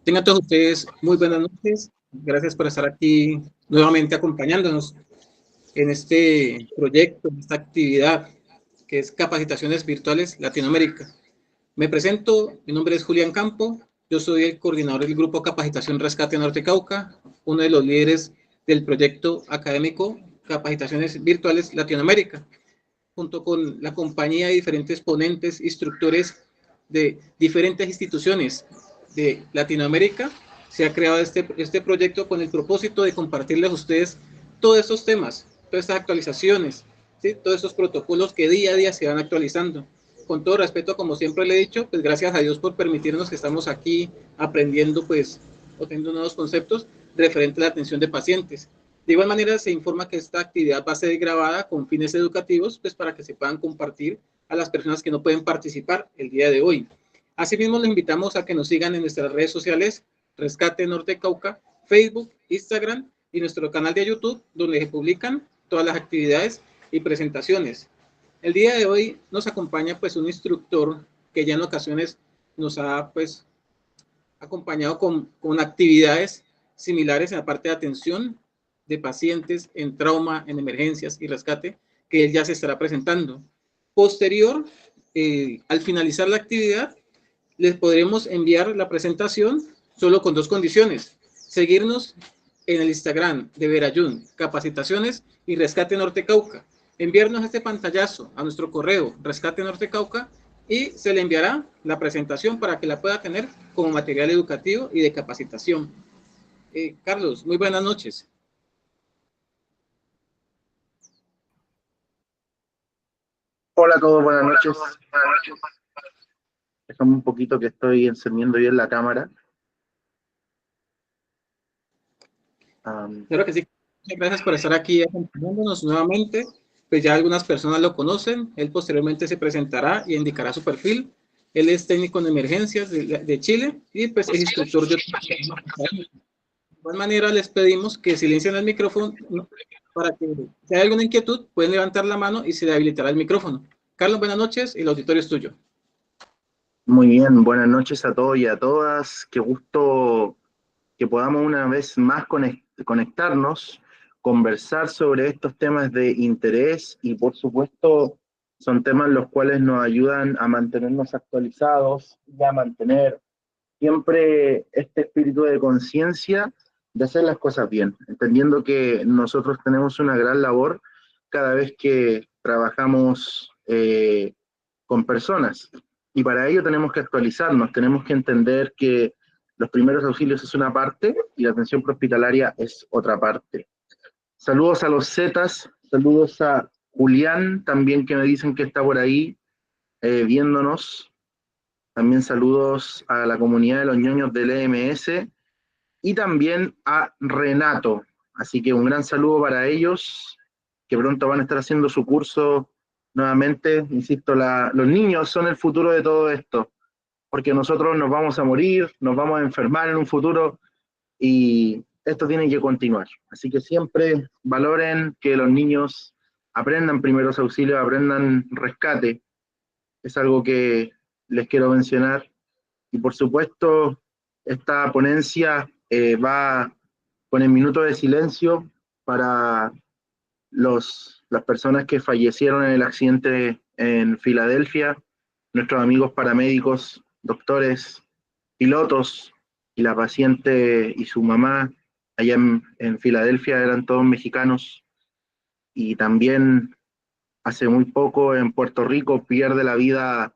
Tengan todos ustedes muy buenas noches. Gracias por estar aquí nuevamente acompañándonos en este proyecto, en esta actividad que es Capacitaciones Virtuales Latinoamérica. Me presento, mi nombre es Julián Campo, yo soy el coordinador del Grupo Capacitación Rescate Norte Cauca, uno de los líderes del proyecto académico Capacitaciones Virtuales Latinoamérica, junto con la compañía de diferentes ponentes, instructores de diferentes instituciones de Latinoamérica. Se ha creado este proyecto con el propósito de compartirles a ustedes todos estos temas, todas estas actualizaciones, ¿sí? Todos estos protocolos que día a día se van actualizando. Con todo respeto, como siempre le he dicho, pues gracias a Dios por permitirnos que estamos aquí aprendiendo, pues, obteniendo nuevos conceptos referentes a la atención de pacientes. De igual manera, se informa que esta actividad va a ser grabada con fines educativos, pues para que se puedan compartir a las personas que no pueden participar el día de hoy. Asimismo, les invitamos a que nos sigan en nuestras redes sociales, Rescate Norte Cauca, Facebook, Instagram y nuestro canal de YouTube, donde se publican todas las actividades y presentaciones. El día de hoy nos acompaña pues un instructor que ya en ocasiones nos ha pues acompañado con actividades similares en la parte de atención de pacientes en trauma, en emergencias y rescate, que él ya se estará presentando. Posterior, al finalizar la actividad, les podremos enviar la presentación solo con dos condiciones. Seguirnos en el Instagram de Verayun, Capacitaciones y Rescate Norte Cauca. Enviarnos este pantallazo a nuestro correo Rescate Norte Cauca y se le enviará la presentación para que la pueda tener como material educativo y de capacitación. Carlos, muy buenas noches. Hola a todos, buenas noches. Déjame un poquito que estoy encendiendo bien la cámara. Claro que sí. Muchas gracias por estar aquí acompañándonos nuevamente. Pues ya algunas personas lo conocen. Él posteriormente se presentará y indicará su perfil. Él es técnico en emergencias de Chile y pues es instructor de... De igual manera les pedimos que silencien el micrófono para que si hay alguna inquietud pueden levantar la mano y se le habilitará el micrófono. Carlos, buenas noches y el auditorio es tuyo. Muy bien, buenas noches a todos y a todas. Qué gusto que podamos una vez más conectarnos, conversar sobre estos temas de interés y por supuesto son temas los cuales nos ayudan a mantenernos actualizados y a mantener siempre este espíritu de conciencia de hacer las cosas bien, entendiendo que nosotros tenemos una gran labor cada vez que trabajamos con personas. Y para ello tenemos que actualizarnos, tenemos que entender que los primeros auxilios es una parte y la atención prehospitalaria es otra parte. Saludos a los Zetas, saludos a Julián, también que me dicen que está por ahí viéndonos. También saludos a la comunidad de los ñoños del EMS y también a Renato. Así que un gran saludo para ellos, que pronto van a estar haciendo su curso nuevamente. Insisto, los niños son el futuro de todo esto, porque nosotros nos vamos a morir, nos vamos a enfermar en un futuro y esto tiene que continuar. Así que siempre valoren que los niños aprendan primeros auxilios, aprendan rescate. Es algo que les quiero mencionar. Y por supuesto, esta ponencia va con el minuto de silencio para las personas que fallecieron en el accidente en Filadelfia, nuestros amigos paramédicos, doctores, pilotos y la paciente y su mamá allá en Filadelfia eran todos mexicanos. Y también hace muy poco en Puerto Rico pierde la vida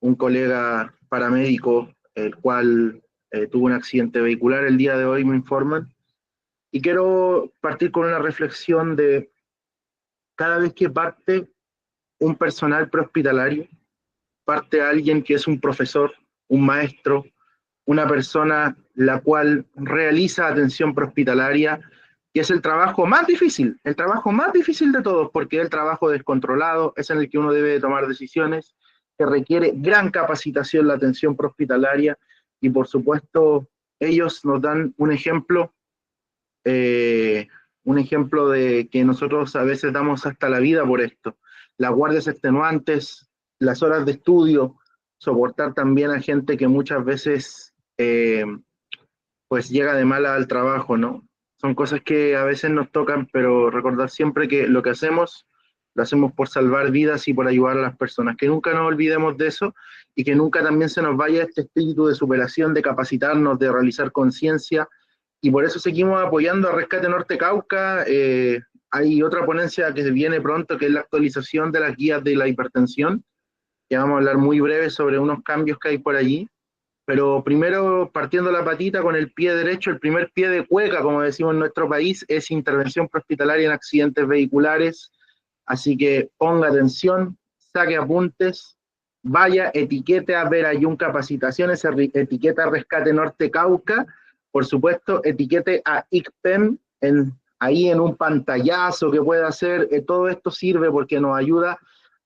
un colega paramédico, el cual tuvo un accidente vehicular el día de hoy, me informan. Y quiero partir con una reflexión de cada vez que parte un personal prehospitalario, parte alguien que es un profesor, un maestro, una persona la cual realiza atención prehospitalaria, que es el trabajo más difícil de todos, porque es el trabajo descontrolado, es en el que uno debe de tomar decisiones, que requiere gran capacitación la atención prehospitalaria, y por supuesto ellos nos dan un ejemplo de que nosotros a veces damos hasta la vida por esto. Las guardias extenuantes, las horas de estudio, soportar también a gente que muchas veces pues llega de mala al trabajo, ¿no? Son cosas que a veces nos tocan, pero recordar siempre que lo que hacemos, lo hacemos por salvar vidas y por ayudar a las personas. Que nunca nos olvidemos de eso y que nunca también se nos vaya este espíritu de superación, de capacitarnos, de realizar conciencia. Y por eso seguimos apoyando a Rescate Norte Cauca. Hay otra ponencia que viene pronto, que es la actualización de las guías de la hipertensión, que vamos a hablar muy breve sobre unos cambios que hay por allí. Pero primero, partiendo la patita con el pie derecho, el primer pie de cueca, como decimos en nuestro país, es intervención prehospitalaria en accidentes vehiculares. Así que ponga atención, saque apuntes, vaya, etiquete a Verayun Capacitaciones, etiqueta Rescate Norte Cauca, por supuesto, etiquete a ICPEM ahí en un pantallazo que pueda hacer. Todo esto sirve porque nos ayuda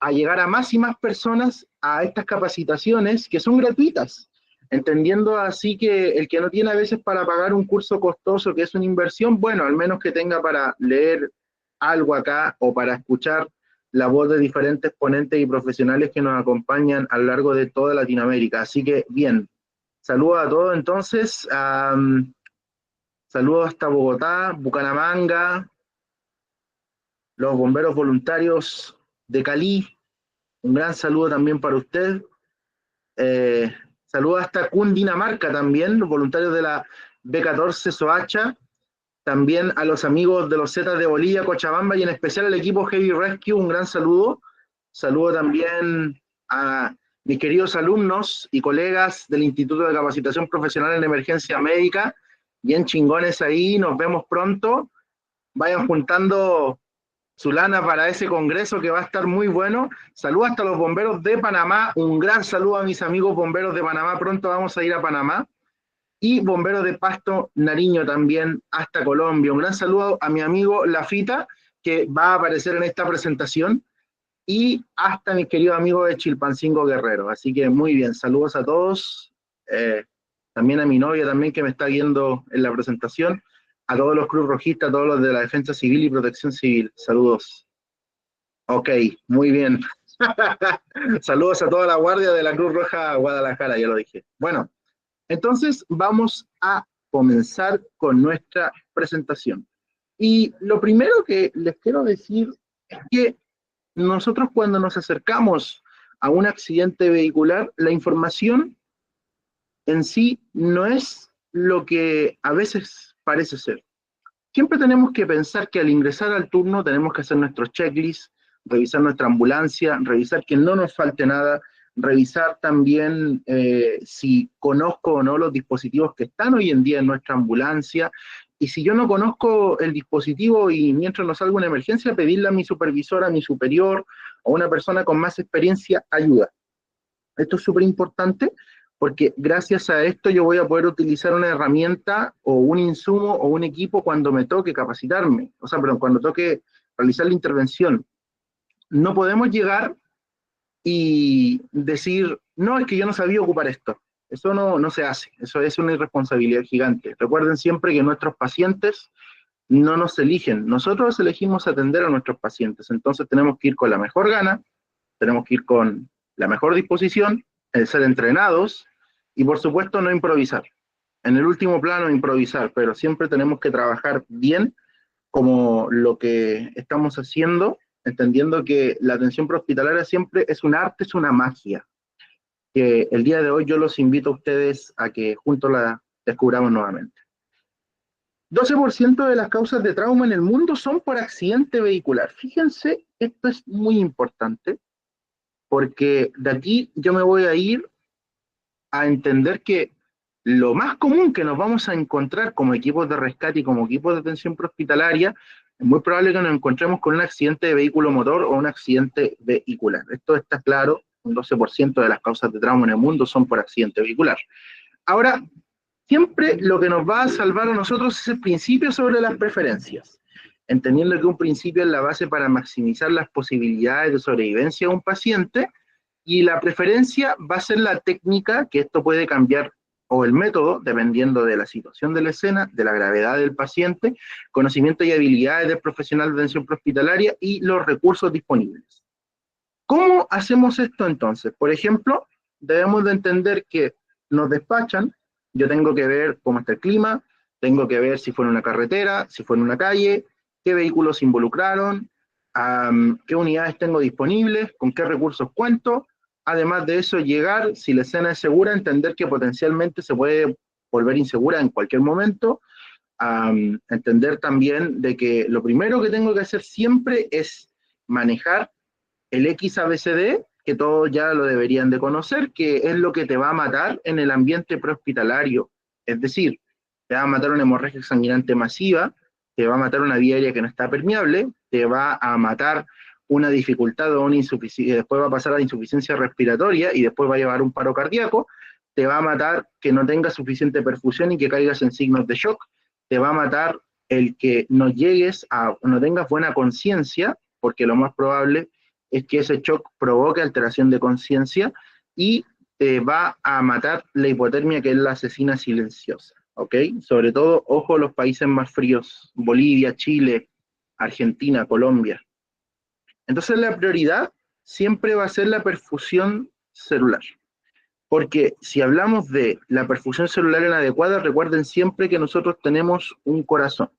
a llegar a más y más personas a estas capacitaciones que son gratuitas, entendiendo así que el que no tiene a veces para pagar un curso costoso que es una inversión, bueno, al menos que tenga para leer algo acá o para escuchar la voz de diferentes ponentes y profesionales que nos acompañan a lo largo de toda Latinoamérica. Así que, bien, saludos a todos entonces, saludos hasta Bogotá, Bucaramanga, los bomberos voluntarios de Cali, un gran saludo también para usted. Saludos hasta Cundinamarca también, los voluntarios de la B14 Soacha, también a los amigos de los Zetas de Bolivia, Cochabamba y en especial al equipo Heavy Rescue, un gran saludo. Saludo también a mis queridos alumnos y colegas del Instituto de Capacitación Profesional en Emergencia Médica, bien chingones ahí, nos vemos pronto. Vayan juntando su lana para ese congreso que va a estar muy bueno. Saludos hasta los bomberos de Panamá, un gran saludo a mis amigos bomberos de Panamá, pronto vamos a ir a Panamá, y bomberos de Pasto, Nariño también, hasta Colombia. Un gran saludo a mi amigo Lafita, que va a aparecer en esta presentación, y hasta mis queridos amigos de Chilpancingo Guerrero. Así que muy bien, saludos a todos, también a mi novia también que me está viendo en la presentación, a todos los Cruz Rojistas, a todos los de la Defensa Civil y Protección Civil. Saludos. Ok, muy bien. Saludos a toda la guardia de la Cruz Roja Guadalajara, ya lo dije. Bueno, entonces vamos a comenzar con nuestra presentación. Y lo primero que les quiero decir es que nosotros cuando nos acercamos a un accidente vehicular, la información en sí no es lo que a veces parece ser. Siempre tenemos que pensar que al ingresar al turno tenemos que hacer nuestros checklists, revisar nuestra ambulancia, revisar que no nos falte nada, revisar también si conozco o no los dispositivos que están hoy en día en nuestra ambulancia, y si yo no conozco el dispositivo y mientras nos salga una emergencia, pedirle a mi supervisor, a mi superior, o a una persona con más experiencia, ayuda. Esto es súper importante porque gracias a esto yo voy a poder utilizar una herramienta o un insumo o un equipo cuando me toque capacitarme, o sea, perdón, cuando toque realizar la intervención. No podemos llegar y decir, no, es que yo no sabía ocupar esto. Eso no se hace, eso es una irresponsabilidad gigante. Recuerden siempre que nuestros pacientes no nos eligen, nosotros elegimos atender a nuestros pacientes, entonces tenemos que ir con la mejor gana, tenemos que ir con la mejor disposición, el ser entrenados y por supuesto no improvisar. En el último plano improvisar, pero siempre tenemos que trabajar bien como lo que estamos haciendo, entendiendo que la atención prehospitalaria siempre es un arte, es una magia, que el día de hoy yo los invito a ustedes a que juntos la descubramos nuevamente. 12% de las causas de trauma en el mundo son por accidente vehicular. Fíjense, esto es muy importante, porque de aquí yo me voy a ir a entender que lo más común que nos vamos a encontrar como equipos de rescate y como equipos de atención prehospitalaria, es muy probable que nos encontremos con un accidente de vehículo motor o un accidente vehicular. Esto está claro, un 12% de las causas de trauma en el mundo son por accidente vehicular. Ahora, siempre lo que nos va a salvar a nosotros es el principio sobre las preferencias, entendiendo que un principio es la base para maximizar las posibilidades de sobrevivencia de un paciente, y la preferencia va a ser la técnica, que esto puede cambiar, o el método, dependiendo de la situación de la escena, de la gravedad del paciente, conocimiento y habilidades del profesional de atención prehospitalaria y los recursos disponibles. ¿Cómo hacemos esto entonces? Por ejemplo, debemos de entender que nos despachan, yo tengo que ver cómo está el clima, tengo que ver si fue en una carretera, si fue en una calle, qué vehículos se involucraron, qué unidades tengo disponibles, con qué recursos cuento. Además de eso, llegar, si la escena es segura, entender que potencialmente se puede volver insegura en cualquier momento. Entender también de que lo primero que tengo que hacer siempre es manejar el XABCD, que todos ya lo deberían de conocer, que es lo que te va a matar en el ambiente prehospitalario. Es decir, te va a matar una hemorragia sanguinante masiva, te va a matar una vía aérea que no está permeable, te va a matar una dificultad o una insuficiencia, después va a pasar a la insuficiencia respiratoria y después va a llevar un paro cardíaco, te va a matar que no tengas suficiente perfusión y que caigas en signos de shock, te va a matar el que no llegues a, no tengas buena conciencia, porque lo más probable es que ese shock provoque alteración de conciencia y te va a matar la hipotermia, que es la asesina silenciosa, ¿ok? Sobre todo, ojo, los países más fríos, Bolivia, Chile, Argentina, Colombia. Entonces la prioridad siempre va a ser la perfusión celular. Porque si hablamos de la perfusión celular inadecuada, recuerden siempre que nosotros tenemos un corazón,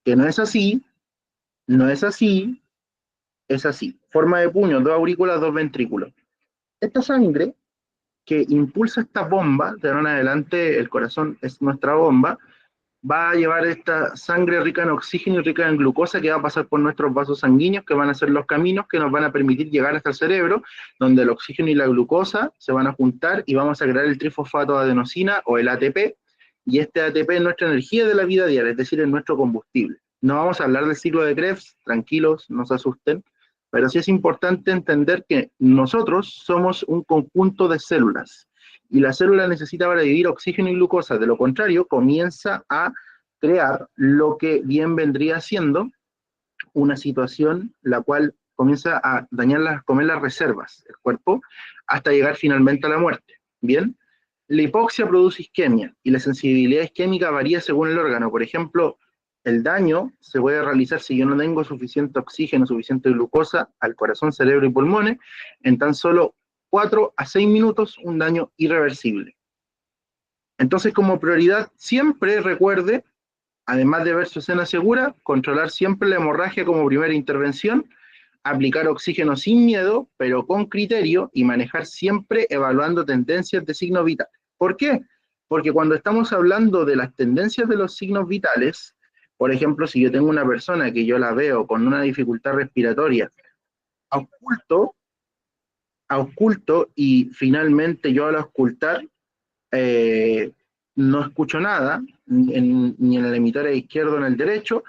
que no es así, no es así, es así. Forma de puño, 2 aurículas, 2 ventrículos. Esta sangre que impulsa esta bomba, de ahora en adelante el corazón es nuestra bomba, va a llevar esta sangre rica en oxígeno y rica en glucosa que va a pasar por nuestros vasos sanguíneos, que van a ser los caminos que nos van a permitir llegar hasta el cerebro, donde el oxígeno y la glucosa se van a juntar y vamos a crear el trifosfato de adenosina o el ATP, y este ATP es nuestra energía de la vida diaria, es decir, es nuestro combustible. No vamos a hablar del ciclo de Krebs, tranquilos, no se asusten, pero sí es importante entender que nosotros somos un conjunto de células, y la célula necesita para vivir oxígeno y glucosa, de lo contrario comienza a crear lo que bien vendría siendo una situación la cual comienza a dañar comer las reservas del cuerpo hasta llegar finalmente a la muerte. Bien, la hipoxia produce isquemia y la sensibilidad isquémica varía según el órgano. Por ejemplo, el daño se puede realizar si yo no tengo suficiente oxígeno, suficiente glucosa al corazón, cerebro y pulmones, en tan solo 4 a 6 minutos, un daño irreversible. Entonces, como prioridad, siempre recuerde, además de ver su escena segura, controlar siempre la hemorragia como primera intervención, aplicar oxígeno sin miedo, pero con criterio, y manejar siempre evaluando tendencias de signos vitales. ¿Por qué? Porque cuando estamos hablando de las tendencias de los signos vitales, por ejemplo, si yo tengo una persona que yo la veo con una dificultad respiratoria, ausculto y finalmente yo al auscultar no escucho nada, ni en el emisor izquierdo ni en el derecho,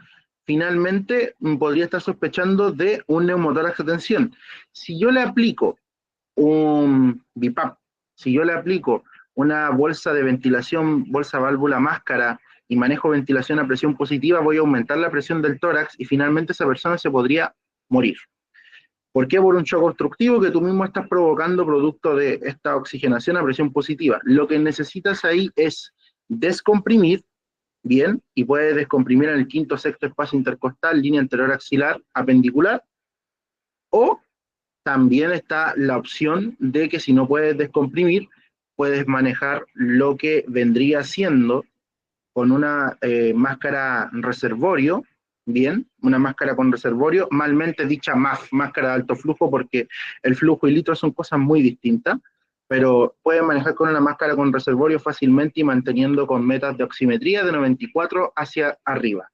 finalmente podría estar sospechando de un neumotórax de tensión. Si yo le aplico un BiPAP, si yo le aplico una bolsa de ventilación, bolsa válvula máscara, y manejo ventilación a presión positiva, voy a aumentar la presión del tórax y finalmente esa persona se podría morir. ¿Por qué? Por un shock obstructivo que tú mismo estás provocando producto de esta oxigenación a presión positiva. Lo que necesitas ahí es descomprimir, bien, y puedes descomprimir en el quinto sexto espacio intercostal, línea anterior axilar, apendicular, o también está la opción de que si no puedes descomprimir, puedes manejar lo que vendría siendo con una máscara reservorio, bien, una máscara con reservorio, malmente dicha MAF, máscara de alto flujo, porque el flujo y litro son cosas muy distintas, pero pueden manejar con una máscara con reservorio fácilmente y manteniendo con metas de oximetría de 94 hacia arriba.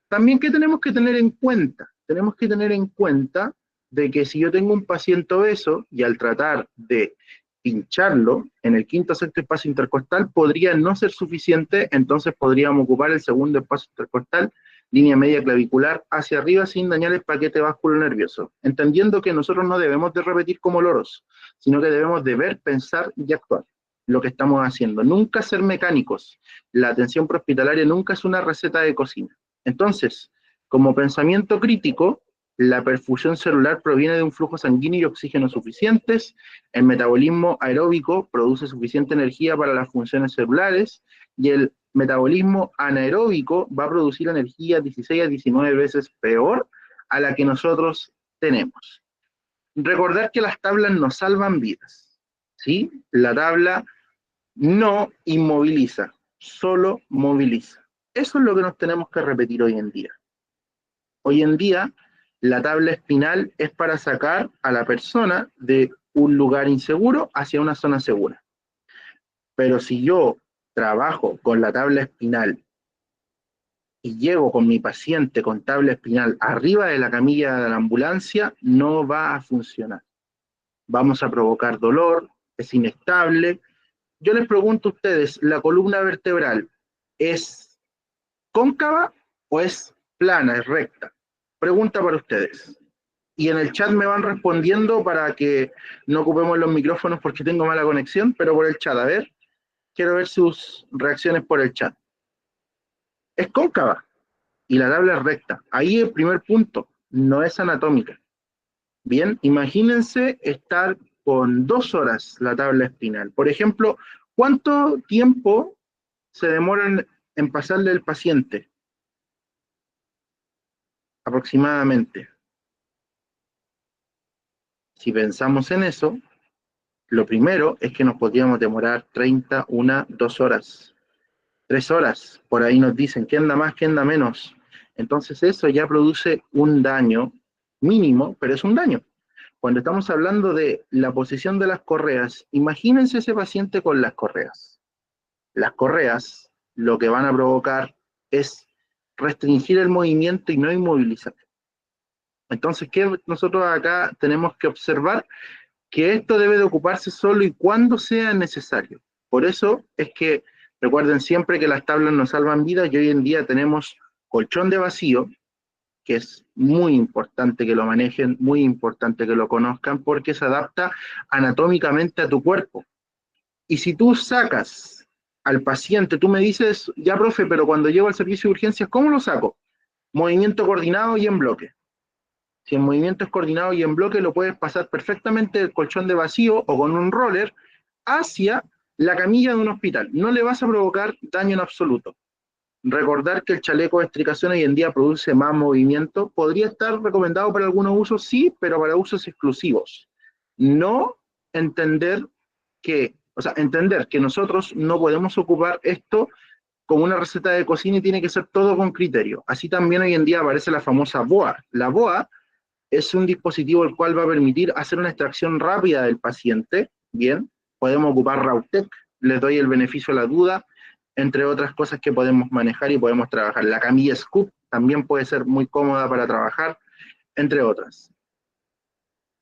También, ¿qué tenemos que tener en cuenta? Tenemos que tener en cuenta de que si yo tengo un paciente obeso y al tratar de pincharlo en el quinto sexto espacio intercostal podría no ser suficiente, entonces podríamos ocupar el segundo espacio intercostal, línea media clavicular hacia arriba sin dañar el paquete vasculonervioso, entendiendo que nosotros no debemos de repetir como loros, sino que debemos de ver, pensar y actuar lo que estamos haciendo. Nunca ser mecánicos. La atención prehospitalaria nunca es una receta de cocina. Entonces, como pensamiento crítico, la perfusión celular proviene de un flujo sanguíneo y oxígeno suficientes, el metabolismo aeróbico produce suficiente energía para las funciones celulares, y el metabolismo anaeróbico va a producir energía 16 a 19 veces peor a la que nosotros tenemos. Recordar que las tablas nos salvan vidas. ¿sí? La tabla no inmoviliza, solo moviliza. Eso es lo que nos tenemos que repetir hoy en día. Hoy en día, la tabla espinal es para sacar a la persona de un lugar inseguro hacia una zona segura. Pero si yo trabajo con la tabla espinal y llego con mi paciente con tabla espinal arriba de la camilla de la ambulancia, no va a funcionar. Vamos a provocar dolor, es inestable. Yo les pregunto a ustedes, ¿la columna vertebral es cóncava o es plana, es recta? Pregunta para ustedes. Y en el chat me van respondiendo para que no ocupemos los micrófonos porque tengo mala conexión, pero por el chat, a ver, quiero ver sus reacciones por el chat. Es cóncava y la tabla es recta. Ahí el primer punto, no es anatómica. Bien, imagínense estar con 2 horas la tabla espinal. Por ejemplo, ¿cuánto tiempo se demoran en pasarle el paciente? Aproximadamente. Si pensamos en eso, lo primero es que nos podríamos demorar 30, 1, 2 horas, 3 horas. Por ahí nos dicen, ¿qué anda más, qué anda menos? Entonces eso ya produce un daño mínimo, pero es un daño. Cuando estamos hablando de la posición de las correas, imagínense ese paciente con las correas. Las correas lo que van a provocar es restringir el movimiento y no inmovilizar. Entonces, ¿qué nosotros acá tenemos que observar? Que esto debe de ocuparse solo y cuando sea necesario. Por eso es que recuerden siempre que las tablas nos salvan vidas y hoy en día tenemos colchón de vacío, que es muy importante que lo manejen, muy importante que lo conozcan, porque se adapta anatómicamente a tu cuerpo. Y si tú sacas al paciente, tú me dices, ya profe, pero cuando llego al servicio de urgencias, ¿cómo lo saco? Movimiento coordinado y en bloque. Si el movimiento es coordinado y en bloque, lo puedes pasar perfectamente del colchón de vacío o con un roller hacia la camilla de un hospital. No le vas a provocar daño en absoluto. Recordar que el chaleco de extricación hoy en día produce más movimiento. Podría estar recomendado para algunos usos, sí, pero para usos exclusivos. No entender entender que nosotros no podemos ocupar esto como una receta de cocina y tiene que ser todo con criterio. Así también hoy en día aparece la famosa BOA. La BOA es un dispositivo el cual va a permitir hacer una extracción rápida del paciente. Bien, podemos ocupar Rautec, les doy el beneficio de la duda, entre otras cosas que podemos manejar y podemos trabajar. La camilla Scoop también puede ser muy cómoda para trabajar, entre otras.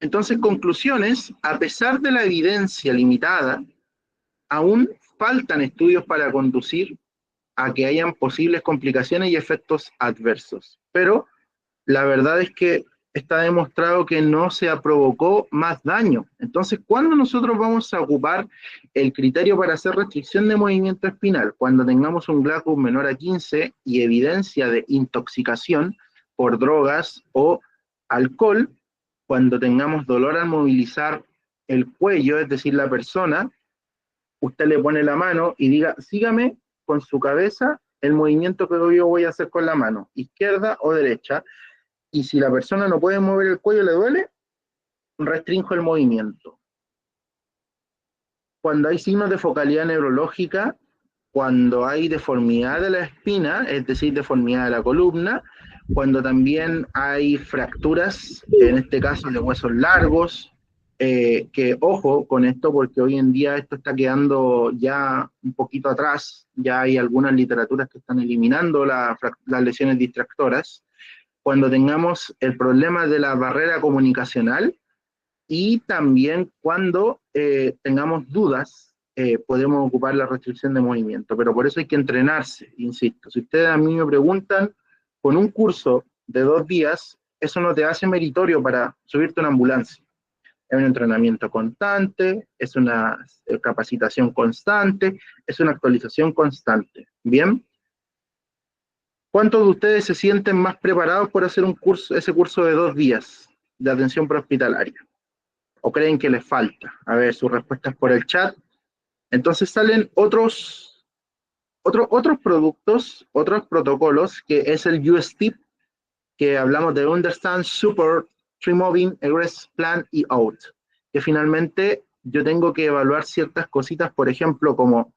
Entonces, conclusiones, a pesar de la evidencia limitada, aún faltan estudios para conducir a que hayan posibles complicaciones y efectos adversos. Pero la verdad es que está demostrado que no se provocó más daño. Entonces, ¿cuándo nosotros vamos a ocupar el criterio para hacer restricción de movimiento espinal? Cuando tengamos un GLACUS menor a 15 y evidencia de intoxicación por drogas o alcohol, cuando tengamos dolor al movilizar el cuello, es decir, la persona, usted le pone la mano y diga, sígame con su cabeza el movimiento que yo voy a hacer con la mano, izquierda o derecha, y si la persona no puede mover el cuello, le duele, restrinjo el movimiento. Cuando hay signos de focalidad neurológica, cuando hay deformidad de la espina, es decir, deformidad de la columna, cuando también hay fracturas, en este caso de huesos largos, que ojo con esto porque hoy en día esto está quedando ya un poquito atrás, ya hay algunas literaturas que están eliminando las lesiones distractoras, cuando tengamos el problema de la barrera comunicacional y también cuando tengamos dudas, podemos ocupar la restricción de movimiento, pero por eso hay que entrenarse, insisto. Si ustedes a mí me preguntan, con un curso de 2 días, eso no te hace meritorio para subirte a una ambulancia. Es un entrenamiento constante, es una capacitación constante, es una actualización constante. ¿Bien? ¿Cuántos de ustedes se sienten más preparados por hacer ese curso de 2 días de atención prehospitalaria? ¿O creen que les falta? A ver, sus respuestas por el chat. Entonces salen otros productos, otros protocolos, que es el USTIP, que hablamos de Understand, Support, Removing, Egress, Plan y Out, que finalmente yo tengo que evaluar ciertas cositas, por ejemplo, como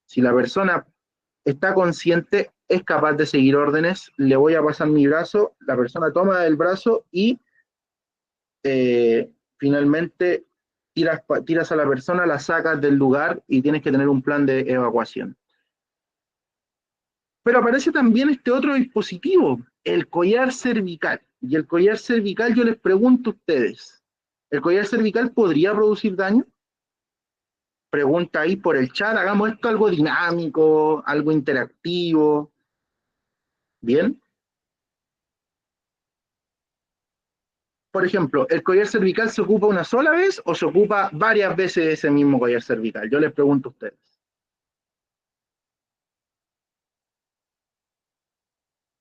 si la persona está consciente, es capaz de seguir órdenes, le voy a pasar mi brazo, la persona toma el brazo y finalmente tiras a la persona, la sacas del lugar y tienes que tener un plan de evacuación. Pero aparece también este otro dispositivo, el collar cervical. Y el collar cervical, yo les pregunto a ustedes, ¿el collar cervical podría producir daño? Pregunta ahí por el chat, hagamos esto algo dinámico, algo interactivo. ¿Bien? Por ejemplo, ¿el collar cervical se ocupa una sola vez o se ocupa varias veces ese mismo collar cervical? Yo les pregunto a ustedes.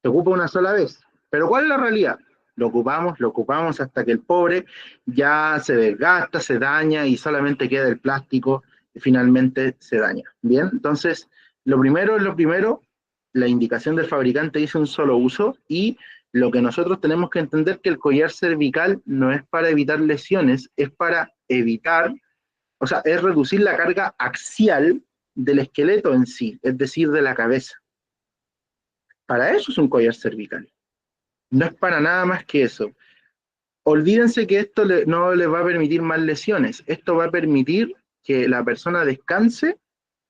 Se ocupa una sola vez. Pero ¿cuál es la realidad? Lo ocupamos hasta que el pobre ya se desgasta, se daña y solamente queda el plástico y finalmente se daña. Bien, entonces, lo primero es lo primero, la indicación del fabricante dice un solo uso y lo que nosotros tenemos que entender que el collar cervical no es para evitar lesiones, es para evitar, o sea, es reducir la carga axial del esqueleto en sí, es decir, de la cabeza. Para eso es un collar cervical. No es para nada más que eso. Olvídense que esto no les va a permitir más lesiones. Esto va a permitir que la persona descanse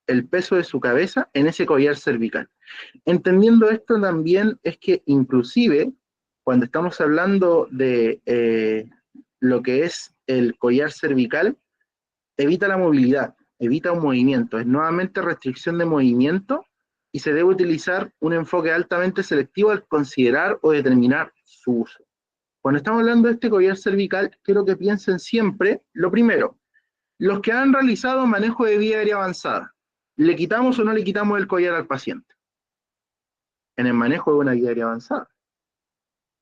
el peso de su cabeza en ese collar cervical. Entendiendo esto también es que inclusive cuando estamos hablando de lo que es el collar cervical, evita la movilidad, evita un movimiento, es nuevamente restricción de movimiento y se debe utilizar un enfoque altamente selectivo al considerar o determinar su uso. Cuando estamos hablando de este collar cervical, quiero que piensen siempre, lo primero, los que han realizado manejo de vía aérea avanzada, ¿le quitamos o no le quitamos el collar al paciente? En el manejo de una vía aérea avanzada,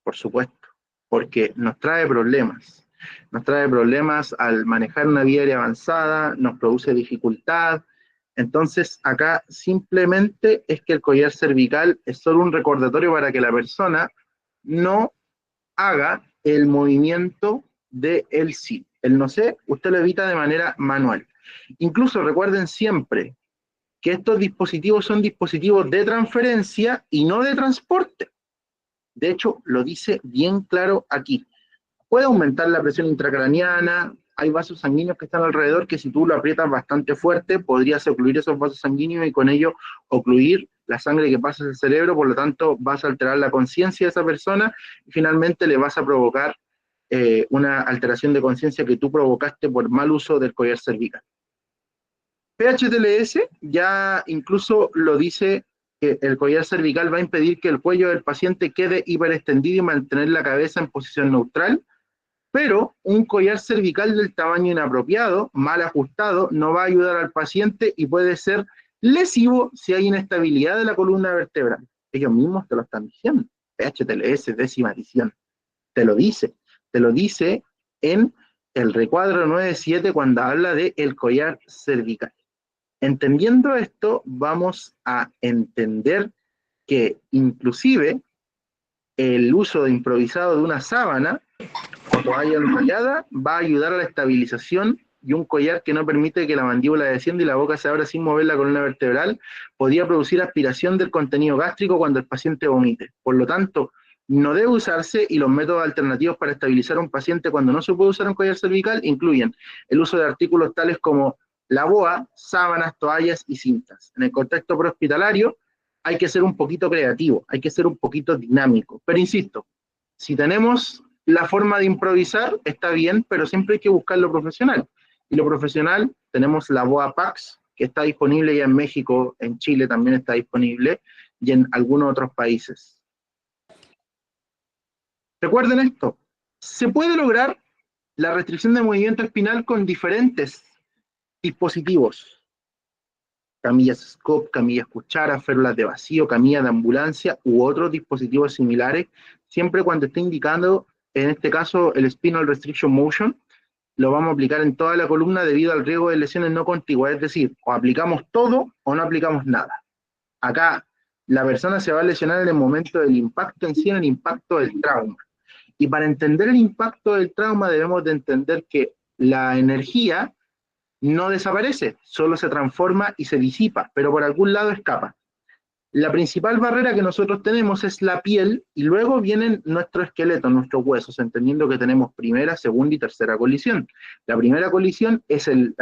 por supuesto, porque nos trae problemas. Nos trae problemas al manejar una vía aérea avanzada, nos produce dificultad. Entonces, acá simplemente es que el collar cervical es solo un recordatorio para que la persona no haga el movimiento de el sí. El no sé, usted lo evita de manera manual. Incluso recuerden siempre que estos dispositivos son dispositivos de transferencia y no de transporte. De hecho, lo dice bien claro aquí. Puede aumentar la presión intracraneana, hay vasos sanguíneos que están alrededor que si tú lo aprietas bastante fuerte, podrías ocluir esos vasos sanguíneos y con ello ocluir la sangre que pasa al cerebro, por lo tanto vas a alterar la conciencia de esa persona y finalmente le vas a provocar una alteración de conciencia que tú provocaste por mal uso del collar cervical. PHTLS ya incluso lo dice que el collar cervical va a impedir que el cuello del paciente quede hiperextendido y mantener la cabeza en posición neutral, pero un collar cervical del tamaño inapropiado, mal ajustado, no va a ayudar al paciente y puede ser lesivo si hay inestabilidad de la columna vertebral. Ellos mismos te lo están diciendo. PHTLS, décima edición, te lo dice en el recuadro 9.7 cuando habla de el collar cervical. Entendiendo esto, vamos a entender que inclusive el uso de improvisado de una sábana o toalla enrollada va a ayudar a la estabilización y un collar que no permite que la mandíbula descienda y la boca se abra sin mover la columna vertebral podría producir aspiración del contenido gástrico cuando el paciente vomite. Por lo tanto, no debe usarse y los métodos alternativos para estabilizar a un paciente cuando no se puede usar un collar cervical incluyen el uso de artículos tales como la boa, sábanas, toallas y cintas. En el contexto prehospitalario hay que ser un poquito creativo, hay que ser un poquito dinámico. Pero insisto, si tenemos la forma de improvisar, está bien, pero siempre hay que buscar lo profesional. Y lo profesional, tenemos la BOA PAX, que está disponible ya en México, en Chile también está disponible, y en algunos otros países. Recuerden esto, se puede lograr la restricción de movimiento espinal con diferentes dispositivos. Camillas scope, camillas cuchara, férulas de vacío, camillas de ambulancia u otros dispositivos similares, siempre cuando esté indicando, en este caso, el Spinal Restriction Motion, lo vamos a aplicar en toda la columna debido al riesgo de lesiones no contiguas, es decir, o aplicamos todo o no aplicamos nada. Acá la persona se va a lesionar en el momento del impacto en sí, en el impacto del trauma. Y para entender el impacto del trauma debemos de entender que la energía no desaparece, solo se transforma y se disipa, pero por algún lado escapa. La principal barrera que nosotros tenemos es la piel y luego vienen nuestro esqueleto, nuestros huesos, entendiendo que tenemos primera, segunda y tercera colisión. La primera colisión es el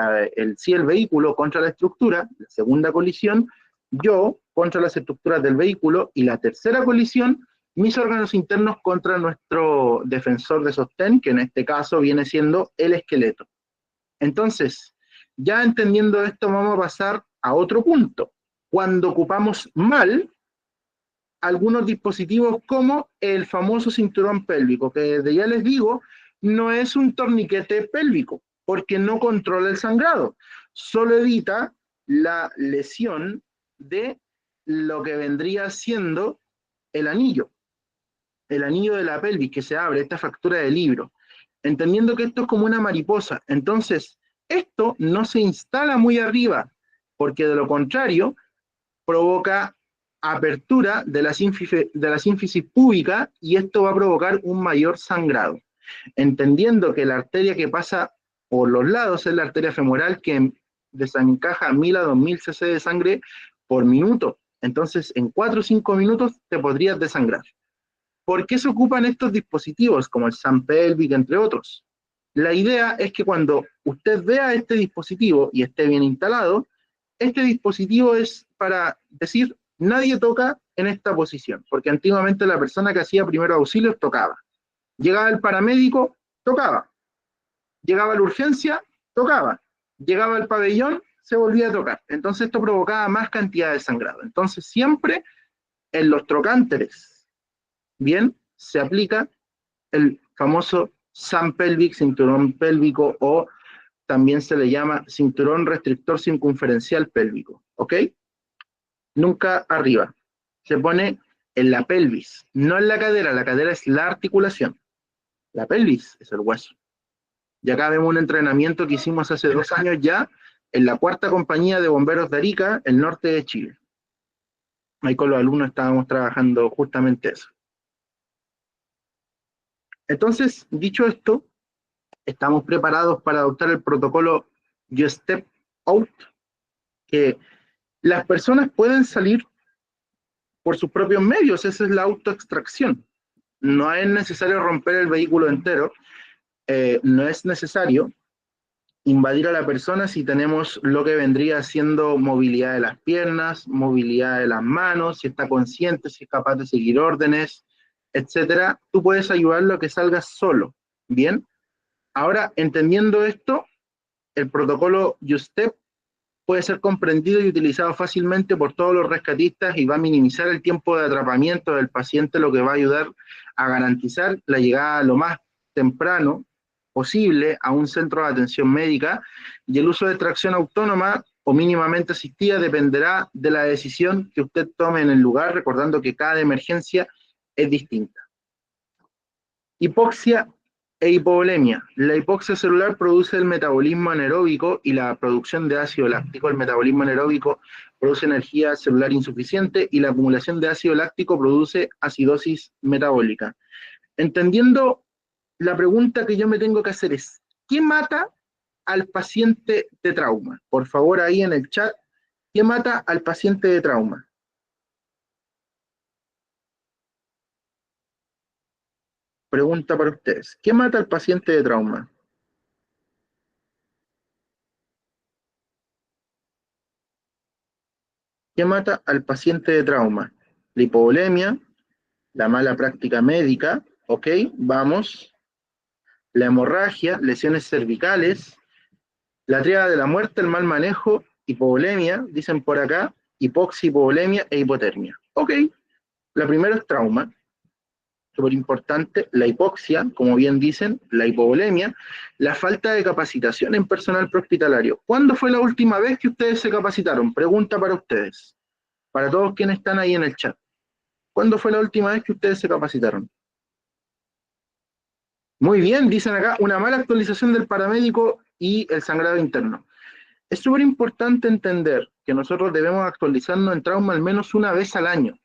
vehículo contra la estructura, la segunda colisión, yo contra las estructuras del vehículo, y la tercera colisión, mis órganos internos contra nuestro defensor de sostén, que en este caso viene siendo el esqueleto. Entonces, ya entendiendo esto, vamos a pasar a otro punto. Cuando ocupamos mal algunos dispositivos como el famoso cinturón pélvico, que desde ya les digo, no es un torniquete pélvico, porque no controla el sangrado, solo evita la lesión de lo que vendría siendo el anillo de la pelvis que se abre, esta fractura del libro, entendiendo que esto es como una mariposa. Entonces, esto no se instala muy arriba, porque de lo contrario, provoca apertura de la sínfisis púbica y esto va a provocar un mayor sangrado. Entendiendo que la arteria que pasa por los lados es la arteria femoral que desencaja 1000 a 2000 cc de sangre por minuto. Entonces, en 4 o 5 minutos te podrías desangrar. ¿Por qué se ocupan estos dispositivos como el SAM Pelvic, entre otros? La idea es que cuando usted vea este dispositivo y esté bien instalado, este dispositivo es para decir, nadie toca en esta posición, porque antiguamente la persona que hacía primeros auxilios tocaba. Llegaba el paramédico, tocaba. Llegaba la urgencia, tocaba. Llegaba el pabellón, se volvía a tocar. Entonces esto provocaba más cantidad de sangrado. Entonces siempre en los trocánteres, bien, se aplica el famoso SAM Pelvic, cinturón pélvico, o también se le llama cinturón restrictor circunferencial pélvico, ¿ok? Nunca arriba. Se pone en la pelvis, no en la cadera es la articulación. La pelvis es el hueso. Y acá vemos un entrenamiento que hicimos hace 2 años ya, en la 4ª compañía de bomberos de Arica, el norte de Chile. Ahí con los alumnos estábamos trabajando justamente eso. Entonces, dicho esto, estamos preparados para adoptar el protocolo You Step Out, que las personas pueden salir por sus propios medios, esa es la autoextracción. No es necesario romper el vehículo entero, no es necesario invadir a la persona si tenemos lo que vendría siendo movilidad de las piernas, movilidad de las manos, si está consciente, si es capaz de seguir órdenes, etcétera. Tú puedes ayudarlo a que salga solo, ¿bien? Ahora, entendiendo esto, el protocolo YouStep puede ser comprendido y utilizado fácilmente por todos los rescatistas y va a minimizar el tiempo de atrapamiento del paciente, lo que va a ayudar a garantizar la llegada lo más temprano posible a un centro de atención médica, y el uso de tracción autónoma o mínimamente asistida dependerá de la decisión que usted tome en el lugar, recordando que cada emergencia es distinta. Hipoxia e hipovolemia. La hipoxia celular produce el metabolismo anaeróbico y la producción de ácido láctico. El metabolismo anaeróbico produce energía celular insuficiente y la acumulación de ácido láctico produce acidosis metabólica. Entendiendo, la pregunta que yo me tengo que hacer es, ¿qué mata al paciente de trauma? Por favor, ahí en el chat, ¿qué mata al paciente de trauma? Pregunta para ustedes. ¿Qué mata al paciente de trauma? ¿Qué mata al paciente de trauma? La hipovolemia, la mala práctica médica, ¿ok? Vamos. La hemorragia, lesiones cervicales, la tríada de la muerte, el mal manejo, hipovolemia, dicen por acá, hipoxia, hipovolemia e hipotermia. ¿Ok? La primera es trauma. Súper importante, la hipoxia, como bien dicen, la hipovolemia, la falta de capacitación en personal prehospitalario. ¿Cuándo fue la última vez que ustedes se capacitaron? Pregunta para ustedes, para todos quienes están ahí en el chat. ¿Cuándo fue la última vez que ustedes se capacitaron? Muy bien, dicen acá, una mala actualización del paramédico y el sangrado interno. Es súper importante entender que nosotros debemos actualizarnos en trauma al menos una vez al año.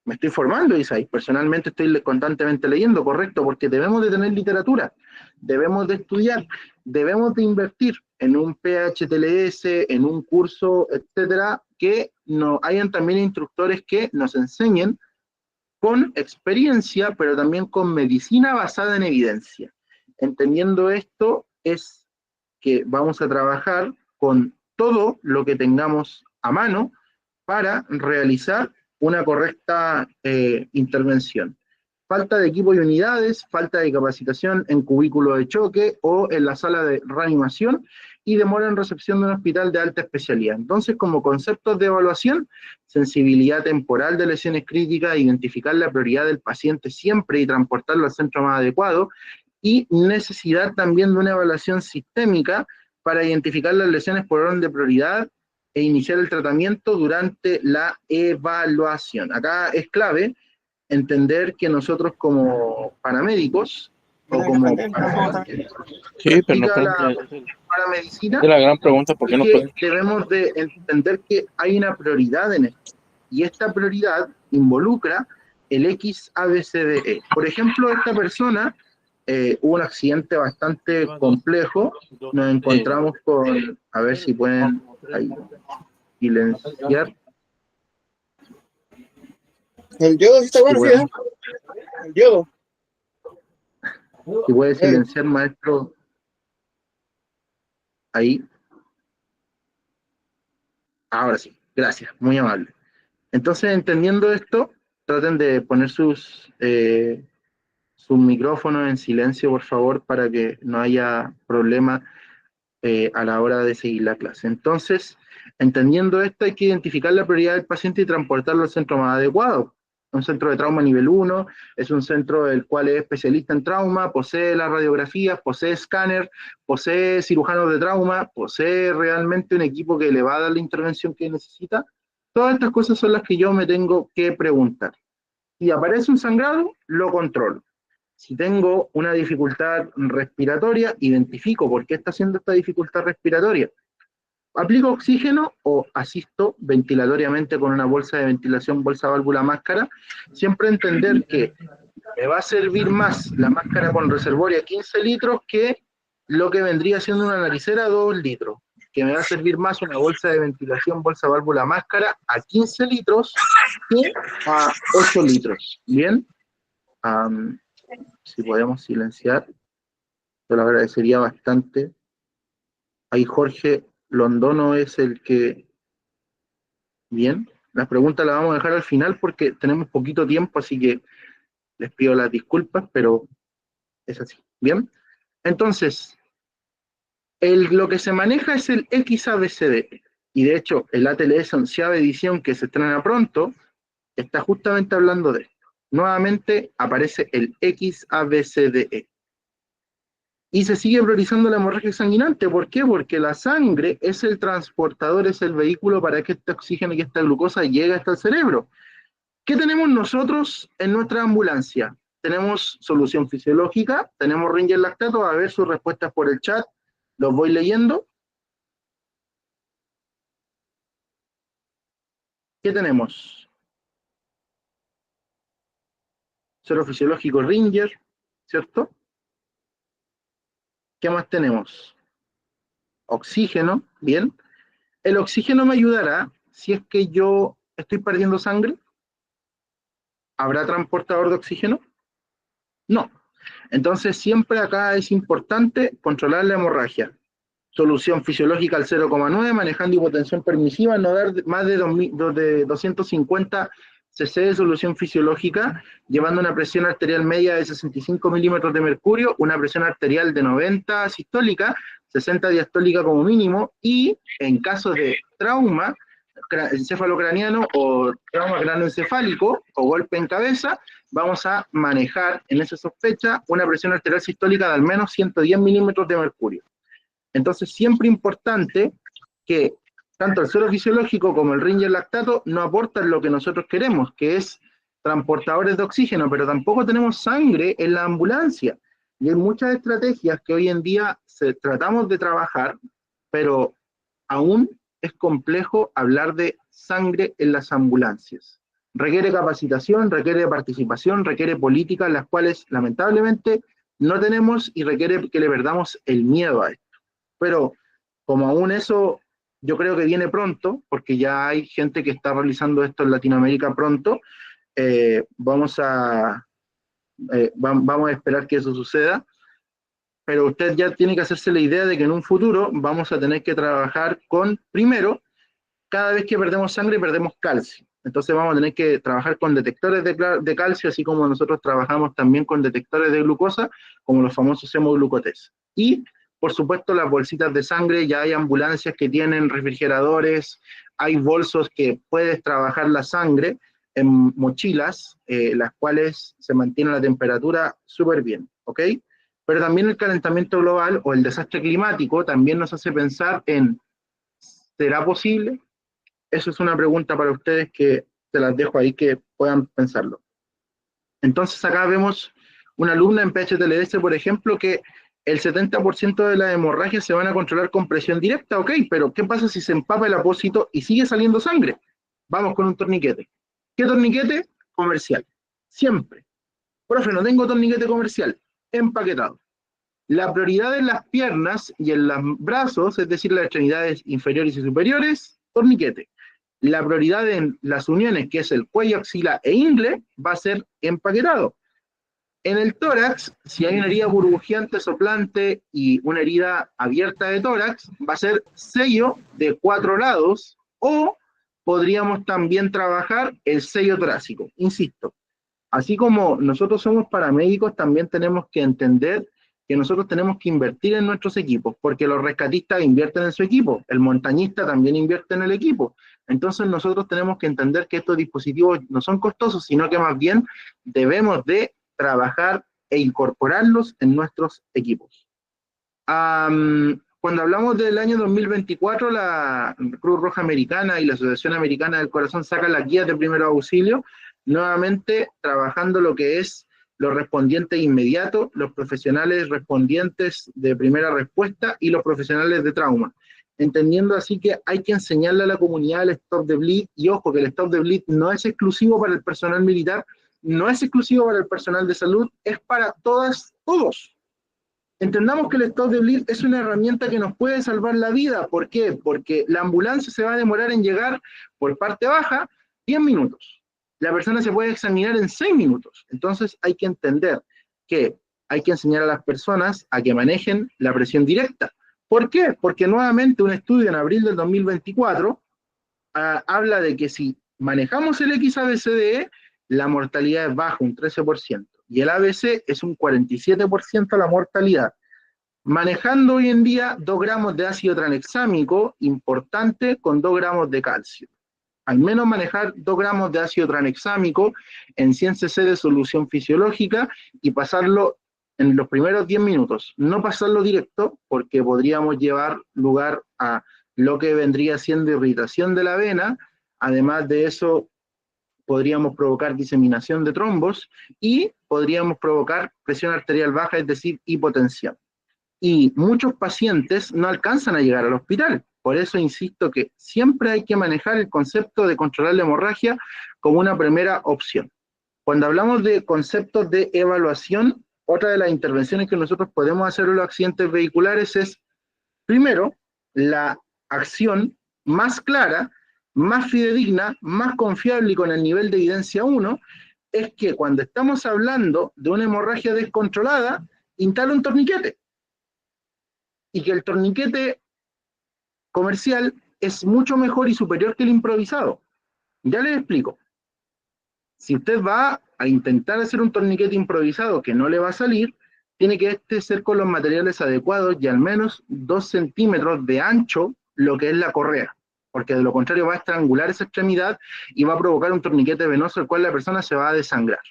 Me estoy formando, Isaí, personalmente estoy constantemente leyendo, correcto, porque debemos de tener literatura, debemos de estudiar, debemos de invertir en un PHTLS, en un curso, etcétera, que no hayan también instructores que nos enseñen con experiencia, pero también con medicina basada en evidencia. Entendiendo esto, es que vamos a trabajar con todo lo que tengamos a mano para realizar una correcta intervención. Falta de equipo y unidades, falta de capacitación en cubículo de choque o en la sala de reanimación y demora en recepción de un hospital de alta especialidad. Entonces, como conceptos de evaluación, sensibilidad temporal de lesiones críticas, identificar la prioridad del paciente siempre y transportarlo al centro más adecuado, y necesidad también de una evaluación sistémica para identificar las lesiones por orden de prioridad e iniciar el tratamiento durante la evaluación. Acá es clave entender que nosotros como paramédicos o como sí, pero no la paramedicina, es la gran pregunta, ¿por qué no pueden? Debemos de entender que hay una prioridad en esto, y esta prioridad involucra el XABCDE. Por ejemplo, esta persona hubo un accidente bastante complejo, nos encontramos con, a ver si pueden ahí, silenciar. El yodo sí está bueno, sí, ¿eh? El yodo. Si puede silenciar, maestro. Ahí. Ahora sí, gracias, muy amable. Entonces, entendiendo esto, traten de poner sus micrófonos en silencio, por favor, para que no haya problema a la hora de seguir la clase. Entonces, entendiendo esto, hay que identificar la prioridad del paciente y transportarlo al centro más adecuado. Un centro de trauma nivel 1 es un centro el cual es especialista en trauma, posee las radiografías, posee escáner, posee cirujanos de trauma, posee realmente un equipo que le va a dar la intervención que necesita. Todas estas cosas son las que yo me tengo que preguntar. Si aparece un sangrado, lo controlo. Si tengo una dificultad respiratoria, identifico por qué está haciendo esta dificultad respiratoria. Aplico oxígeno o asisto ventilatoriamente con una bolsa de ventilación, bolsa, válvula, máscara. Siempre entender que me va a servir más la máscara con reservorio a 15 litros que lo que vendría siendo una naricera a 2 litros. Que me va a servir más una bolsa de ventilación, bolsa, válvula, máscara a 15 litros que a 8 litros. ¿Bien? Si podemos silenciar, yo lo agradecería bastante. Ahí Jorge Londono es el que... Bien, las preguntas las vamos a dejar al final porque tenemos poquito tiempo, así que les pido las disculpas, pero es así. Bien, entonces, lo que se maneja es el XABCD, y de hecho el ATLS 11ª edición que se estrena pronto, está justamente hablando de esto. Nuevamente aparece el XABCDE. Y se sigue priorizando la hemorragia sanguinante. ¿Por qué? Porque la sangre es el transportador, es el vehículo para que este oxígeno y esta glucosa llegue hasta el cerebro. ¿Qué tenemos nosotros en nuestra ambulancia? Tenemos solución fisiológica, tenemos Ringer lactato. A ver sus respuestas por el chat, los voy leyendo. ¿Qué tenemos? Suero fisiológico Ringer, ¿cierto? ¿Qué más tenemos? Oxígeno, bien. El oxígeno me ayudará si es que yo estoy perdiendo sangre. ¿Habrá transportador de oxígeno? No. Entonces siempre acá es importante controlar la hemorragia. Solución fisiológica al 0,9, manejando hipotensión permisiva, no dar más de 250 cc de solución fisiológica, llevando una presión arterial media de 65 milímetros de mercurio, una presión arterial de 90 sistólica, 60 diastólica como mínimo, y en caso de trauma encefalocraniano o trauma cráneoencefálico o golpe en cabeza, vamos a manejar en esa sospecha una presión arterial sistólica de al menos 110 milímetros de mercurio. Entonces, siempre importante que tanto el suero fisiológico como el Ringer lactato no aportan lo que nosotros queremos, que es transportadores de oxígeno, pero tampoco tenemos sangre en la ambulancia. Y hay muchas estrategias que hoy en día tratamos de trabajar, pero aún es complejo hablar de sangre en las ambulancias. Requiere capacitación, requiere participación, requiere políticas, las cuales lamentablemente no tenemos, y requiere que le perdamos el miedo a esto. Pero como aún eso yo creo que viene pronto, porque ya hay gente que está realizando esto en Latinoamérica pronto, vamos a esperar que eso suceda, pero usted ya tiene que hacerse la idea de que en un futuro vamos a tener que trabajar con, primero, cada vez que perdemos sangre perdemos calcio. Entonces vamos a tener que trabajar con detectores de calcio, así como nosotros trabajamos también con detectores de glucosa, como los famosos hemoglucotés. Y, por supuesto, las bolsitas de sangre, ya hay ambulancias que tienen refrigeradores, hay bolsos que puedes trabajar la sangre en mochilas, las cuales se mantiene la temperatura súper bien, ¿ok? Pero también el calentamiento global o el desastre climático también nos hace pensar en, ¿será posible? Eso es una pregunta para ustedes que se las dejo ahí que puedan pensarlo. Entonces acá vemos una alumna en PHTLS, por ejemplo, que el 70% de las hemorragias se van a controlar con presión directa, ok, pero ¿qué pasa si se empapa el apósito y sigue saliendo sangre? Vamos con un torniquete. ¿Qué torniquete? Comercial. Siempre. Profe, no tengo torniquete comercial. Empaquetado. La prioridad en las piernas y en los brazos, es decir, las extremidades inferiores y superiores, torniquete. La prioridad en las uniones, que es el cuello, axila e ingle, va a ser empaquetado. En el tórax, si hay una herida burbujeante, soplante y una herida abierta de tórax, va a ser sello de 4 lados o podríamos también trabajar el sello torácico. Insisto, así como nosotros somos paramédicos, también tenemos que entender que nosotros tenemos que invertir en nuestros equipos, porque los rescatistas invierten en su equipo, el montañista también invierte en el equipo. Entonces nosotros tenemos que entender que estos dispositivos no son costosos, sino que más bien debemos de trabajar e incorporarlos en nuestros equipos. Cuando hablamos del año 2024, la Cruz Roja Americana y la Asociación Americana del Corazón sacan las guías de primeros auxilios, nuevamente trabajando lo que es los respondientes inmediatos, los profesionales respondientes de primera respuesta y los profesionales de trauma. Entendiendo así que hay que enseñarle a la comunidad el stop de bleed, y ojo que el stop de bleed no es exclusivo para el personal militar, no es exclusivo para el personal de salud, es para todos. Entendamos que el stop de bleed es una herramienta que nos puede salvar la vida. ¿Por qué? Porque la ambulancia se va a demorar en llegar por parte baja 10 minutos. La persona se puede examinar en 6 minutos. Entonces hay que entender que hay que enseñar a las personas a que manejen la presión directa. ¿Por qué? Porque nuevamente un estudio en abril del 2024 habla de que si manejamos el XABCDE, la mortalidad es baja, un 13%, y el ABC es un 47% la mortalidad. Manejando hoy en día 2 gramos de ácido tranexámico, importante, con 2 gramos de calcio. Al menos manejar 2 gramos de ácido tranexámico en 100 cc de solución fisiológica y pasarlo en los primeros 10 minutos. No pasarlo directo, porque podríamos llevar lugar a lo que vendría siendo irritación de la vena. Además de eso, podríamos provocar diseminación de trombos y podríamos provocar presión arterial baja, es decir, hipotensión. Y muchos pacientes no alcanzan a llegar al hospital. Por eso insisto que siempre hay que manejar el concepto de controlar la hemorragia como una primera opción. Cuando hablamos de conceptos de evaluación, otra de las intervenciones que nosotros podemos hacer en los accidentes vehiculares es, primero, la acción más clara, más fidedigna, más confiable y con el nivel de evidencia 1, es que cuando estamos hablando de una hemorragia descontrolada, instala un torniquete. Y que el torniquete comercial es mucho mejor y superior que el improvisado. Ya les explico. Si usted va a intentar hacer un torniquete improvisado que no le va a salir, tiene que ser con los materiales adecuados y al menos 2 centímetros de ancho lo que es la correa, porque de lo contrario va a estrangular esa extremidad y va a provocar un torniquete venoso el cual la persona se va a desangrar.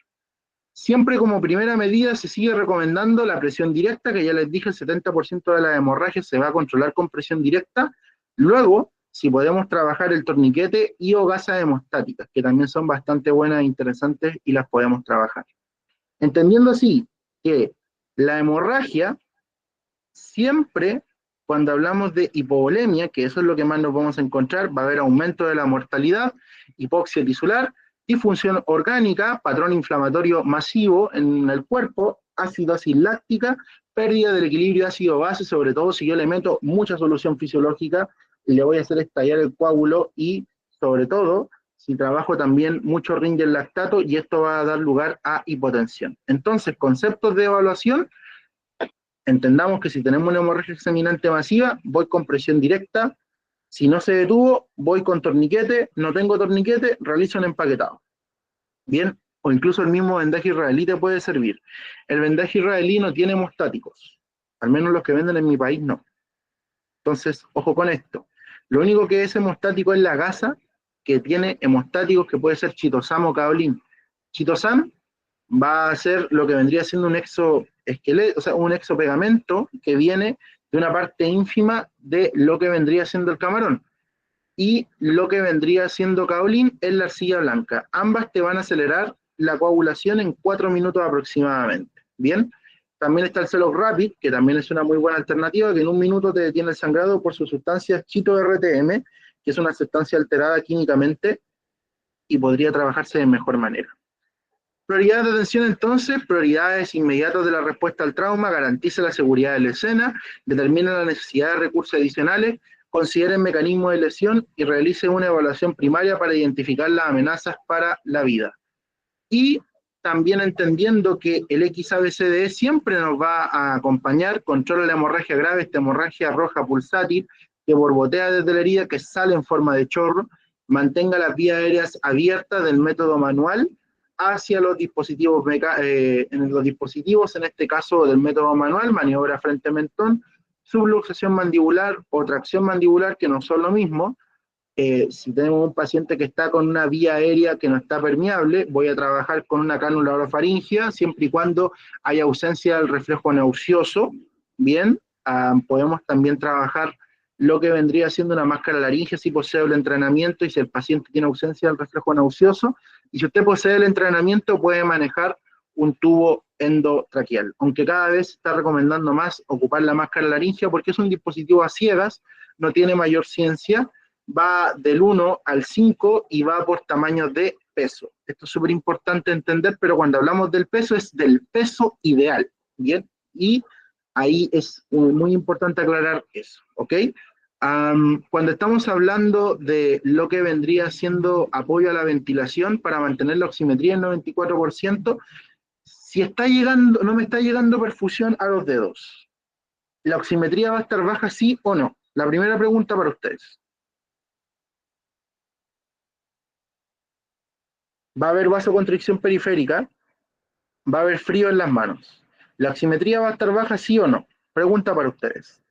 Siempre como primera medida se sigue recomendando la presión directa, que ya les dije, el 70% de la hemorragia se va a controlar con presión directa. Luego, si podemos trabajar el torniquete y o gasas hemostáticas, que también son bastante buenas e interesantes y las podemos trabajar. Entendiendo así que la hemorragia, siempre cuando hablamos de hipovolemia, que eso es lo que más nos vamos a encontrar, va a haber aumento de la mortalidad, hipoxia tisular, disfunción orgánica, patrón inflamatorio masivo en el cuerpo, acidosis láctica, pérdida del equilibrio ácido-base, sobre todo si yo le meto mucha solución fisiológica, le voy a hacer estallar el coágulo y, sobre todo, si trabajo también mucho Ringer lactato, y esto va a dar lugar a hipotensión. Entonces, conceptos de evaluación: entendamos que si tenemos una hemorragia examinante masiva, voy con presión directa. Si no se detuvo, voy con torniquete. No tengo torniquete, realizo un empaquetado. Bien, o incluso el mismo vendaje israelí te puede servir. El vendaje israelí no tiene hemostáticos, al menos los que venden en mi país no. Entonces, ojo con esto. Lo único que es hemostático es la gasa, que tiene hemostáticos que puede ser chitosam o caolín. Chitosam va a ser lo que vendría siendo un exoesqueleto, o sea, un exopegamento que viene de una parte ínfima de lo que vendría siendo el camarón. Y lo que vendría siendo caolín es la arcilla blanca. Ambas te van a acelerar la coagulación en 4 minutos aproximadamente. Bien, también está el Celox Rapid, que también es una muy buena alternativa, que en 1 minuto te detiene el sangrado por su sustancia chito-RTM, que es una sustancia alterada químicamente y podría trabajarse de mejor manera. Prioridades de atención entonces: prioridades inmediatas de la respuesta al trauma, garantiza la seguridad de la escena, determina la necesidad de recursos adicionales, considere el mecanismo de lesión y realice una evaluación primaria para identificar las amenazas para la vida. Y también entendiendo que el XABCDE siempre nos va a acompañar, controla la hemorragia grave, esta hemorragia roja pulsátil que borbotea desde la herida, que sale en forma de chorro, mantenga las vías aéreas abiertas del método manual hacia los dispositivos, en este caso del método manual, maniobra frente mentón, subluxación mandibular o tracción mandibular, que no son lo mismo. Si tenemos un paciente que está con una vía aérea que no está permeable, voy a trabajar con una cánula orofaringia, siempre y cuando haya ausencia del reflejo nauseoso. Bien, podemos también trabajar lo que vendría siendo una máscara laringea si posee el entrenamiento y si el paciente tiene ausencia del reflejo nauseoso. Y si usted posee el entrenamiento, puede manejar un tubo endotraqueal, aunque cada vez se está recomendando más ocupar la máscara laringea porque es un dispositivo a ciegas, no tiene mayor ciencia, va del 1 al 5 y va por tamaños de peso. Esto es súper importante entender, pero cuando hablamos del peso es del peso ideal, ¿bien? Y ahí es muy importante aclarar eso, ¿ok? Cuando estamos hablando de lo que vendría siendo apoyo a la ventilación para mantener la oximetría en 94%, si está llegando, no me está llegando perfusión a los dedos, ¿la oximetría va a estar baja, sí o no? La primera pregunta para ustedes. Va a haber vasoconstricción periférica, va a haber frío en las manos. ¿La oximetría va a estar baja, sí o no? Pregunta para ustedes.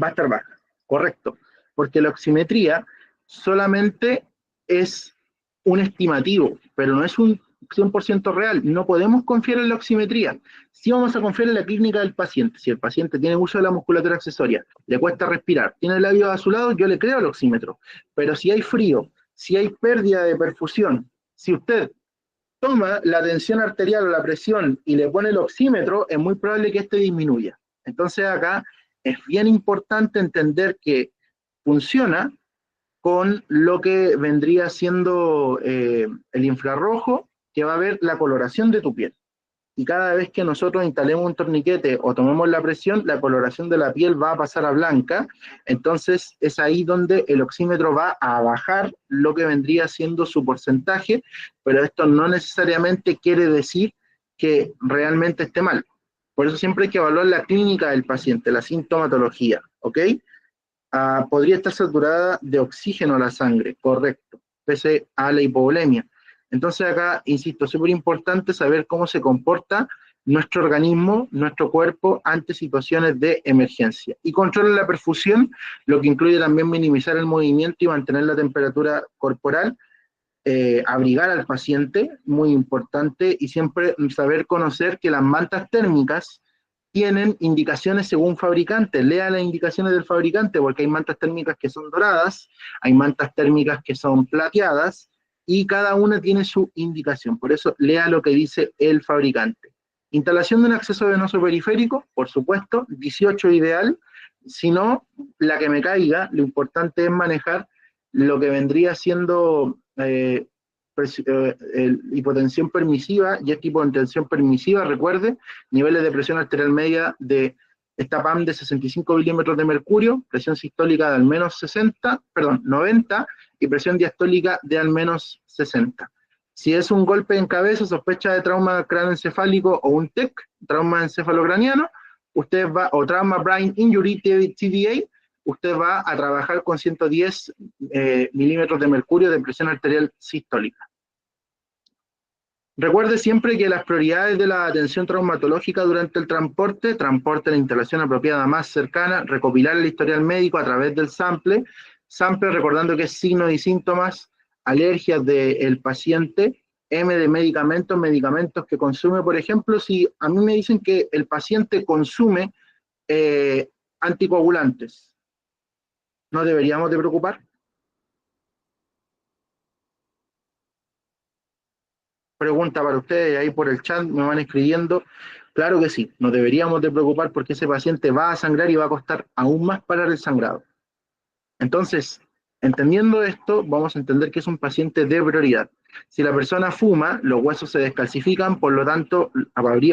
Va a estar baja, correcto, porque la oximetría solamente es un estimativo, pero no es un 100% real. No podemos confiar en la oximetría. Sí vamos a confiar en la clínica del paciente. Si el paciente tiene uso de la musculatura accesoria, le cuesta respirar, tiene el labio azulado, yo le creo el oxímetro. Pero si hay frío, si hay pérdida de perfusión, si usted toma la tensión arterial o la presión y le pone el oxímetro, es muy probable que este disminuya. Entonces acá es bien importante entender que funciona con lo que vendría siendo el infrarrojo, que va a ver la coloración de tu piel. Y cada vez que nosotros instalemos un torniquete o tomemos la presión, la coloración de la piel va a pasar a blanca. Entonces es ahí donde el oxímetro va a bajar lo que vendría siendo su porcentaje, pero esto no necesariamente quiere decir que realmente esté mal. Por eso siempre hay que evaluar la clínica del paciente, la sintomatología, ¿ok? Podría estar saturada de oxígeno la sangre, correcto, pese a la hipovolemia. Entonces acá, insisto, es súper importante saber cómo se comporta nuestro organismo, nuestro cuerpo, ante situaciones de emergencia. Y controlar la perfusión, lo que incluye también minimizar el movimiento y mantener la temperatura corporal, abrigar al paciente, muy importante, y siempre saber conocer que las mantas térmicas tienen indicaciones según fabricante. Lea las indicaciones del fabricante, porque hay mantas térmicas que son doradas, hay mantas térmicas que son plateadas, y cada una tiene su indicación. Por eso lea lo que dice el fabricante. Instalación de un acceso venoso periférico, por supuesto, 18 ideal. Si no, la que me caiga, lo importante es manejar lo que vendría siendo hipotensión permisiva, y esta hipotensión permisiva, recuerde, niveles de presión arterial media de esta PAM de 65 milímetros de mercurio, presión sistólica de al menos 90, y presión diastólica de al menos 60. Si es un golpe en cabeza, sospecha de trauma cráneoencefálico o un TEC, trauma encefalocraniano, usted va, o trauma brain injury, TBA, usted va a trabajar con 110 milímetros de mercurio de presión arterial sistólica. Recuerde siempre que las prioridades de la atención traumatológica durante el transporte, la instalación apropiada más cercana, recopilar el historial médico a través del sample recordando que es signos y síntomas, alergias del paciente, de medicamentos que consume. Por ejemplo, si a mí me dicen que el paciente consume anticoagulantes, ¿no deberíamos de preocupar? Pregunta para ustedes, ahí por el chat me van escribiendo. Claro que sí, nos deberíamos de preocupar porque ese paciente va a sangrar y va a costar aún más parar el sangrado. Entonces, entendiendo esto, vamos a entender que es un paciente de prioridad. Si la persona fuma, los huesos se descalcifican, por lo tanto,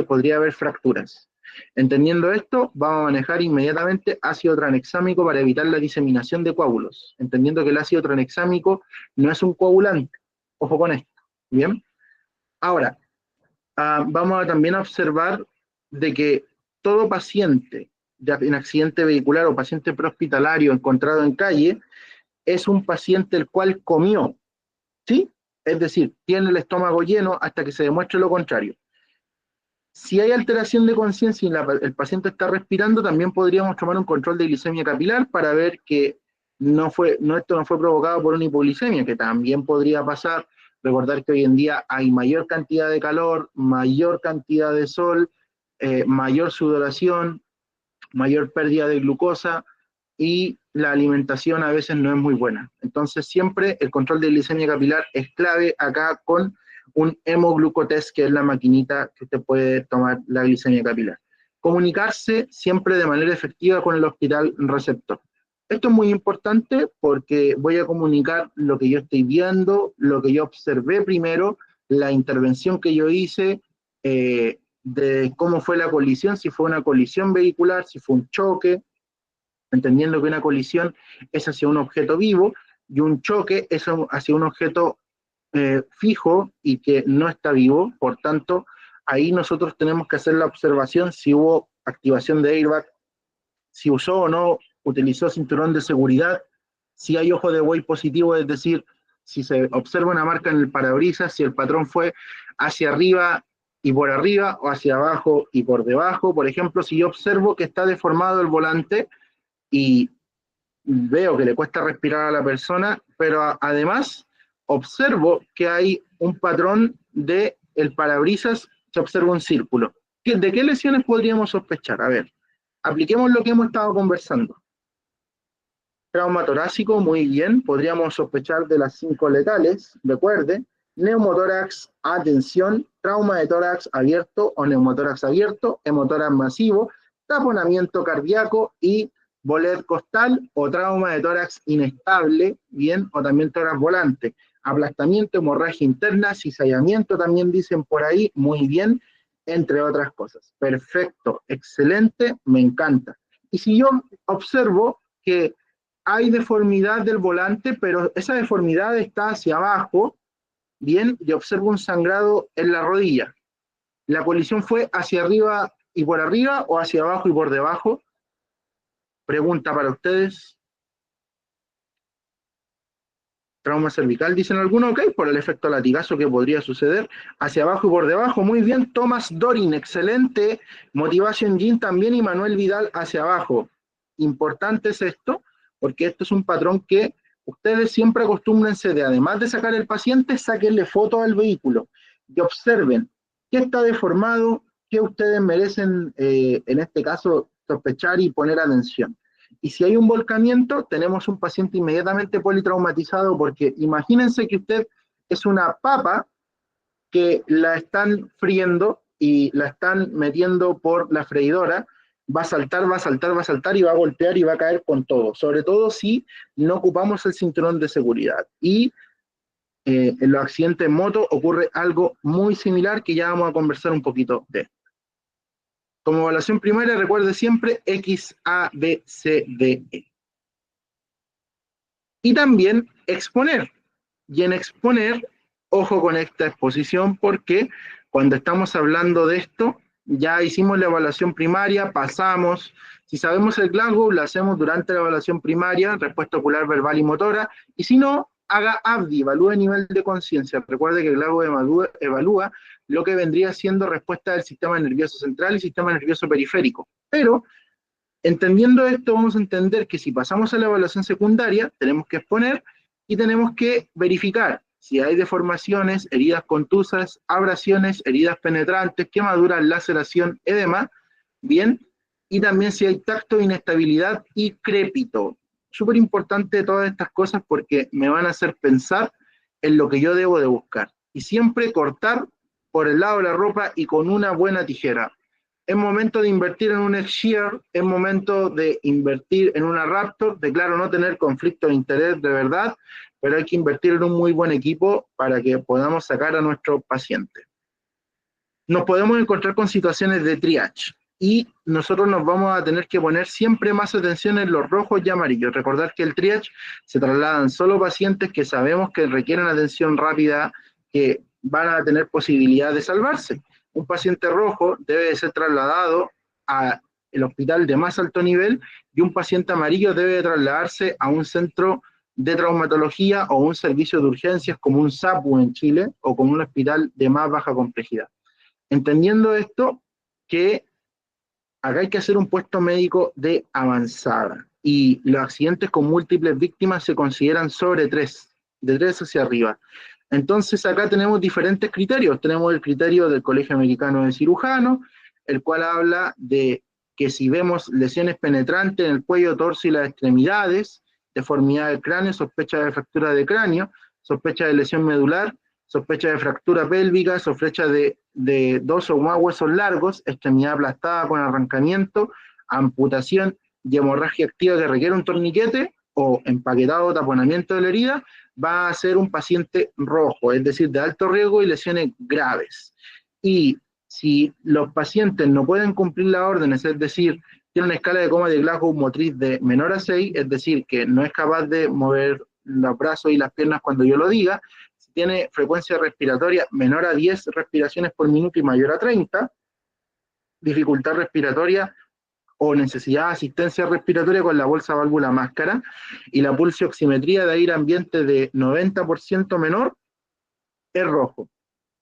podría haber fracturas. Entendiendo esto, vamos a manejar inmediatamente ácido tranexámico para evitar la diseminación de coágulos. Entendiendo que el ácido tranexámico no es un coagulante. Ojo con esto, ¿bien? Ahora, vamos a también observar de que todo paciente en accidente vehicular o paciente prehospitalario encontrado en calle es un paciente el cual comió, ¿sí? Es decir, tiene el estómago lleno hasta que se demuestre lo contrario. Si hay alteración de conciencia y el paciente está respirando, también podríamos tomar un control de glicemia capilar para ver que esto no fue provocado por una hipoglicemia, que también podría pasar. Recordar que hoy en día hay mayor cantidad de calor, mayor cantidad de sol, mayor sudoración, mayor pérdida de glucosa, y la alimentación a veces no es muy buena. Entonces siempre el control de glicemia capilar es clave acá con un hemoglucotest, que es la maquinita que usted puede tomar la glicemia capilar. Comunicarse siempre de manera efectiva con el hospital receptor. Esto es muy importante porque voy a comunicar lo que yo estoy viendo, lo que yo observé primero, la intervención que yo hice, de cómo fue la colisión, si fue una colisión vehicular, si fue un choque, entendiendo que una colisión es hacia un objeto vivo y un choque es hacia un objeto fijo y que no está vivo. Por tanto, ahí nosotros tenemos que hacer la observación si hubo activación de airbag, si usó o no utilizó cinturón de seguridad, si hay ojo de buey positivo, es decir, si se observa una marca en el parabrisas, si el patrón fue hacia arriba y por arriba, o hacia abajo y por debajo. Por ejemplo, si yo observo que está deformado el volante y veo que le cuesta respirar a la persona, pero además observo que hay un patrón de el parabrisas, se observa un círculo. ¿De qué lesiones podríamos sospechar? A ver, apliquemos lo que hemos estado conversando. Trauma torácico, muy bien, podríamos sospechar de las 5 letales, recuerde, neumotórax, atención, trauma de tórax abierto o neumotórax abierto, hemotórax masivo, taponamiento cardíaco y bolet costal o trauma de tórax inestable, bien, o también tórax volante, aplastamiento, hemorragia interna, cizallamiento también dicen por ahí, muy bien, entre otras cosas. Perfecto, excelente, me encanta. Y si yo observo que hay deformidad del volante, pero esa deformidad está hacia abajo, bien, y observo un sangrado en la rodilla. ¿La colisión fue hacia arriba y por arriba o hacia abajo y por debajo? Pregunta para ustedes. Trauma cervical, dicen algunos, ok, por el efecto latigazo que podría suceder, hacia abajo y por debajo. Muy bien, Thomas Dorin, excelente. Motivation Gene también, y Manuel Vidal hacia abajo. Importante es esto, porque esto es un patrón que ustedes siempre acostúmbrense de, además de sacar el paciente, sáquenle foto al vehículo y observen qué está deformado, qué ustedes merecen, en este caso, sospechar y poner atención. Y si hay un volcamiento, tenemos un paciente inmediatamente politraumatizado, porque imagínense que usted es una papa que la están friendo y la están metiendo por la freidora, va a saltar, va a saltar, va a saltar y va a golpear y va a caer con todo, sobre todo si no ocupamos el cinturón de seguridad. Y en los accidentes en moto ocurre algo muy similar que ya vamos a conversar un poquito de. Como evaluación primaria, recuerde siempre X, A, B, C, D, E. Y también exponer. Y en exponer, ojo con esta exposición, porque cuando estamos hablando de esto, ya hicimos la evaluación primaria, pasamos. Si sabemos el Glasgow, lo hacemos durante la evaluación primaria, respuesta ocular, verbal y motora. Y si no, haga ABDI, evalúe el nivel de conciencia. Recuerde que el Glasgow evalúa lo que vendría siendo respuesta del sistema nervioso central y sistema nervioso periférico. Pero, entendiendo esto, vamos a entender que si pasamos a la evaluación secundaria, tenemos que exponer y tenemos que verificar si hay deformaciones, heridas contusas, abrasiones, heridas penetrantes, quemaduras, laceración, edema, bien, y también si hay tacto, inestabilidad y crépito. Súper importante todas estas cosas porque me van a hacer pensar en lo que yo debo de buscar. Y siempre cortar por el lado de la ropa y con una buena tijera. Es momento de invertir en un X-Shear, es momento de invertir en una Raptor, de claro no tener conflicto de interés de verdad, pero hay que invertir en un muy buen equipo para que podamos sacar a nuestro paciente. Nos podemos encontrar con situaciones de triage y nosotros nos vamos a tener que poner siempre más atención en los rojos y amarillos. Recordar que el triage se trasladan solo pacientes que sabemos que requieren atención rápida, que van a tener posibilidad de salvarse. Un paciente rojo debe de ser trasladado al hospital de más alto nivel y un paciente amarillo debe de trasladarse a un centro de traumatología o un servicio de urgencias como un SAPU en Chile o como un hospital de más baja complejidad. Entendiendo esto, que acá hay que hacer un puesto médico de avanzada y los accidentes con múltiples víctimas se consideran sobre 3, de 3 hacia arriba. Entonces acá tenemos diferentes criterios. Tenemos el criterio del Colegio Americano de Cirujanos, el cual habla de que si vemos lesiones penetrantes en el cuello, torso y las extremidades, deformidad del cráneo, sospecha de fractura de cráneo, sospecha de lesión medular, sospecha de fractura pélvica, sospecha de 2 o más huesos largos, extremidad aplastada con arrancamiento, amputación y hemorragia activa que requiere un torniquete o empaquetado o taponamiento de la herida, va a ser un paciente rojo, es decir, de alto riesgo y lesiones graves. Y si los pacientes no pueden cumplir las órdenes, es decir, tiene una escala de coma de Glasgow motriz de menor a 6, es decir, que no es capaz de mover los brazos y las piernas cuando yo lo diga, si tiene frecuencia respiratoria menor a 10 respiraciones por minuto y mayor a 30, dificultad respiratoria o necesidad de asistencia respiratoria con la bolsa válvula máscara, y la pulsioximetría de aire ambiente de 90% menor, es rojo.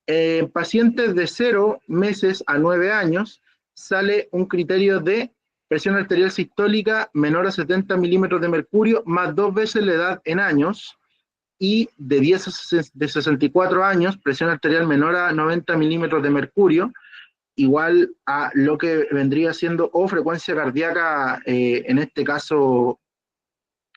En pacientes de 0 meses a 9 años, sale un criterio de presión arterial sistólica menor a 70 milímetros de mercurio, más 2 veces la edad en años, y de 64 años, presión arterial menor a 90 milímetros de mercurio, igual a lo que vendría siendo o frecuencia cardíaca, en este caso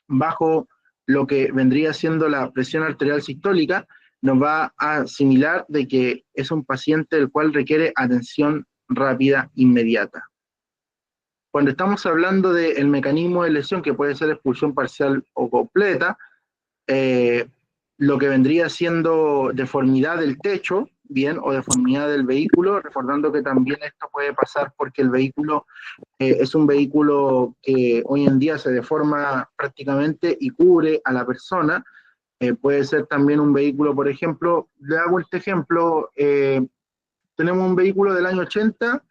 bajo lo que vendría siendo la presión arterial sistólica, nos va a asimilar de que es un paciente el cual requiere atención rápida inmediata. Cuando estamos hablando del mecanismo de lesión, que puede ser expulsión parcial o completa, lo que vendría siendo deformidad del techo, bien, o deformidad del vehículo, recordando que también esto puede pasar porque el vehículo es un vehículo que hoy en día se deforma prácticamente y cubre a la persona. Puede ser también un vehículo, por ejemplo, le hago este ejemplo, tenemos un vehículo del año 80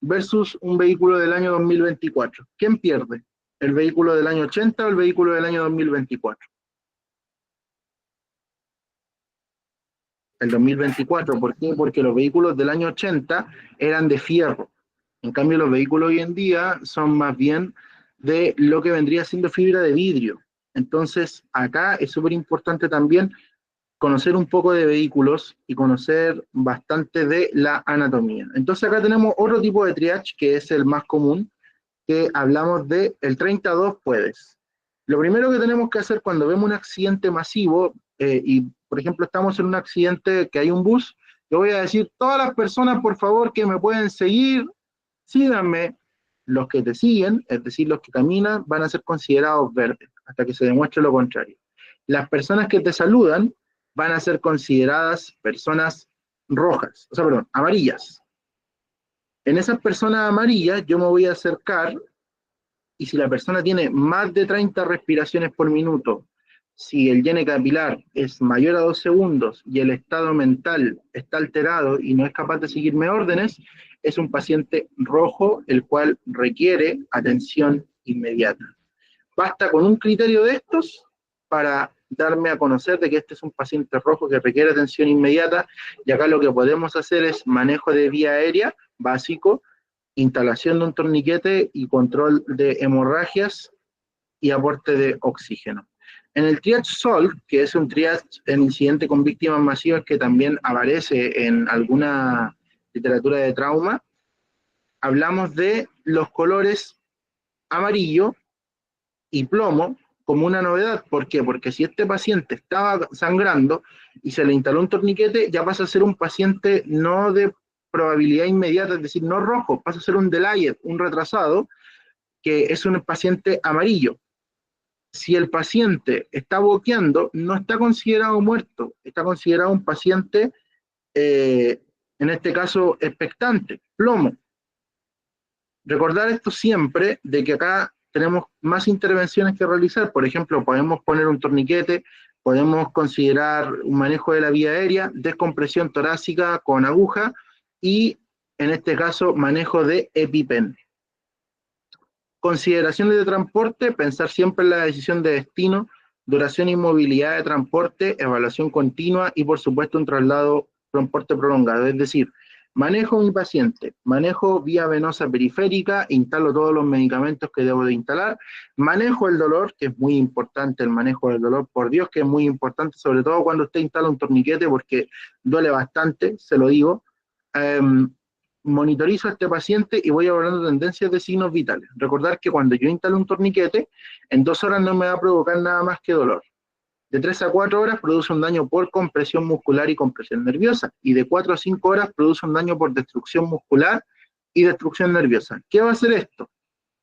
versus un vehículo del año 2024. ¿Quién pierde? ¿El vehículo del año 80 o el vehículo del año 2024? El 2024, ¿por qué? Porque los vehículos del año 80 eran de fierro. En cambio, los vehículos hoy en día son más bien de lo que vendría siendo fibra de vidrio. Entonces, acá es súper importante también conocer un poco de vehículos y conocer bastante de la anatomía. Entonces, acá tenemos otro tipo de triage, que es el más común, que hablamos de el 32 puedes. Lo primero que tenemos que hacer cuando vemos un accidente masivo, y por ejemplo estamos en un accidente que hay un bus, yo voy a decir, todas las personas por favor que me pueden seguir, síganme. Los que te siguen, es decir, los que caminan, van a ser considerados verdes, hasta que se demuestre lo contrario. Las personas que te saludan van a ser consideradas personas rojas, o sea, perdón, amarillas. En esas personas amarillas yo me voy a acercar y si la persona tiene más de 30 respiraciones por minuto, si el llene capilar es mayor a 2 segundos y el estado mental está alterado y no es capaz de seguirme órdenes, es un paciente rojo, el cual requiere atención inmediata. Basta con un criterio de estos para darme a conocer de que este es un paciente rojo que requiere atención inmediata, y acá lo que podemos hacer es manejo de vía aérea básico, instalación de un torniquete y control de hemorragias y aporte de oxígeno. En el triage SOLV, que es un triage en incidente con víctimas masivas que también aparece en alguna literatura de trauma, hablamos de los colores amarillo y plomo como una novedad. ¿Por qué? Porque si este paciente estaba sangrando y se le instaló un torniquete, ya pasa a ser un paciente no de probabilidad inmediata, es decir, no rojo, pasa a ser un delayed, un retrasado, que es un paciente amarillo. Si el paciente está boqueando, no está considerado muerto, está considerado un paciente, en este caso, expectante, plomo. Recordar esto siempre, de que acá tenemos más intervenciones que realizar. Por ejemplo, podemos poner un torniquete, podemos considerar un manejo de la vía aérea, descompresión torácica con aguja y, en este caso, manejo de EpiPen. Consideraciones de transporte, pensar siempre en la decisión de destino, duración y movilidad de transporte, evaluación continua y, por supuesto, un traslado, transporte prolongado. Es decir, manejo mi paciente, manejo vía venosa periférica, instalo todos los medicamentos que debo de instalar, manejo el dolor, que es muy importante el manejo del dolor, por Dios que es muy importante, sobre todo cuando usted instala un torniquete, porque duele bastante, se lo digo. Monitorizo a este paciente y voy evaluando tendencias de signos vitales. Recordar que cuando yo instalo un torniquete, en 2 horas no me va a provocar nada más que dolor. De 3 a 4 horas produce un daño por compresión muscular y compresión nerviosa, y de 4 a 5 horas produce un daño por destrucción muscular y destrucción nerviosa. ¿Qué va a hacer esto?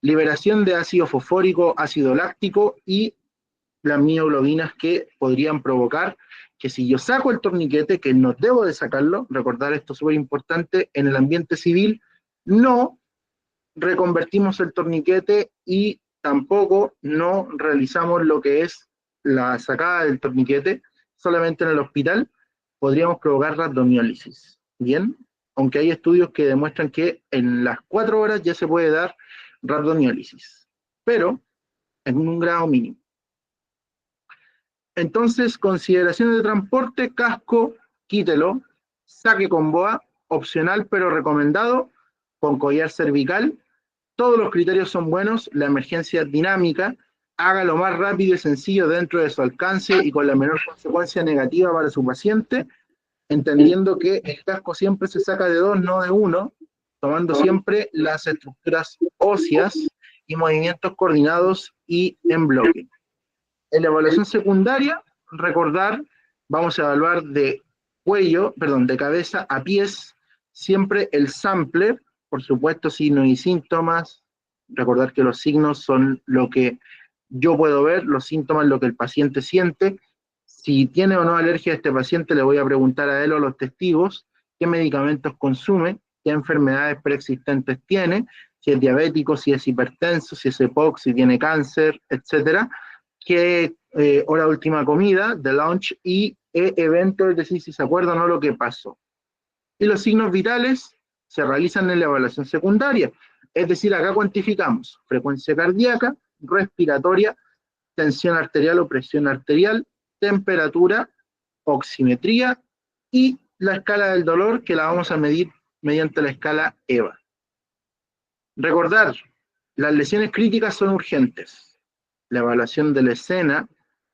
Liberación de ácido fosfórico, ácido láctico y las mioglobinas que podrían provocar que si yo saco el torniquete, que no debo de sacarlo, recordar esto es súper importante, en el ambiente civil no reconvertimos el torniquete y tampoco no realizamos lo que es la sacada del torniquete, solamente en el hospital podríamos provocar rhabdomiólisis. Bien, aunque hay estudios que demuestran que en las 4 horas ya se puede dar rhabdomiólisis, pero en un grado mínimo. Entonces, consideraciones de transporte, casco, quítelo, saque con boa, opcional pero recomendado, con collar cervical. Todos los criterios son buenos, la emergencia dinámica, haga lo más rápido y sencillo dentro de su alcance y con la menor consecuencia negativa para su paciente, entendiendo que el casco siempre se saca de 2, no de 1, tomando siempre las estructuras óseas y movimientos coordinados y en bloque. En la evaluación secundaria, recordar, vamos a evaluar de cabeza a pies, siempre el sampler, por supuesto, signos y síntomas. Recordar que los signos son lo que yo puedo ver, los síntomas lo que el paciente siente. Si tiene o no alergia a este paciente, le voy a preguntar a él o a los testigos qué medicamentos consume, qué enfermedades preexistentes tiene, si es diabético, si es hipertenso, si es EPOC, si tiene cáncer, etcétera. Qué hora última comida, de lunch, y evento, es decir, si se acuerda o no lo que pasó. Y los signos vitales se realizan en la evaluación secundaria, es decir, acá cuantificamos frecuencia cardíaca, respiratoria, tensión arterial o presión arterial, temperatura, oximetría y la escala del dolor, que la vamos a medir mediante la escala EVA. Recordar, las lesiones críticas son urgentes. La evaluación de la escena,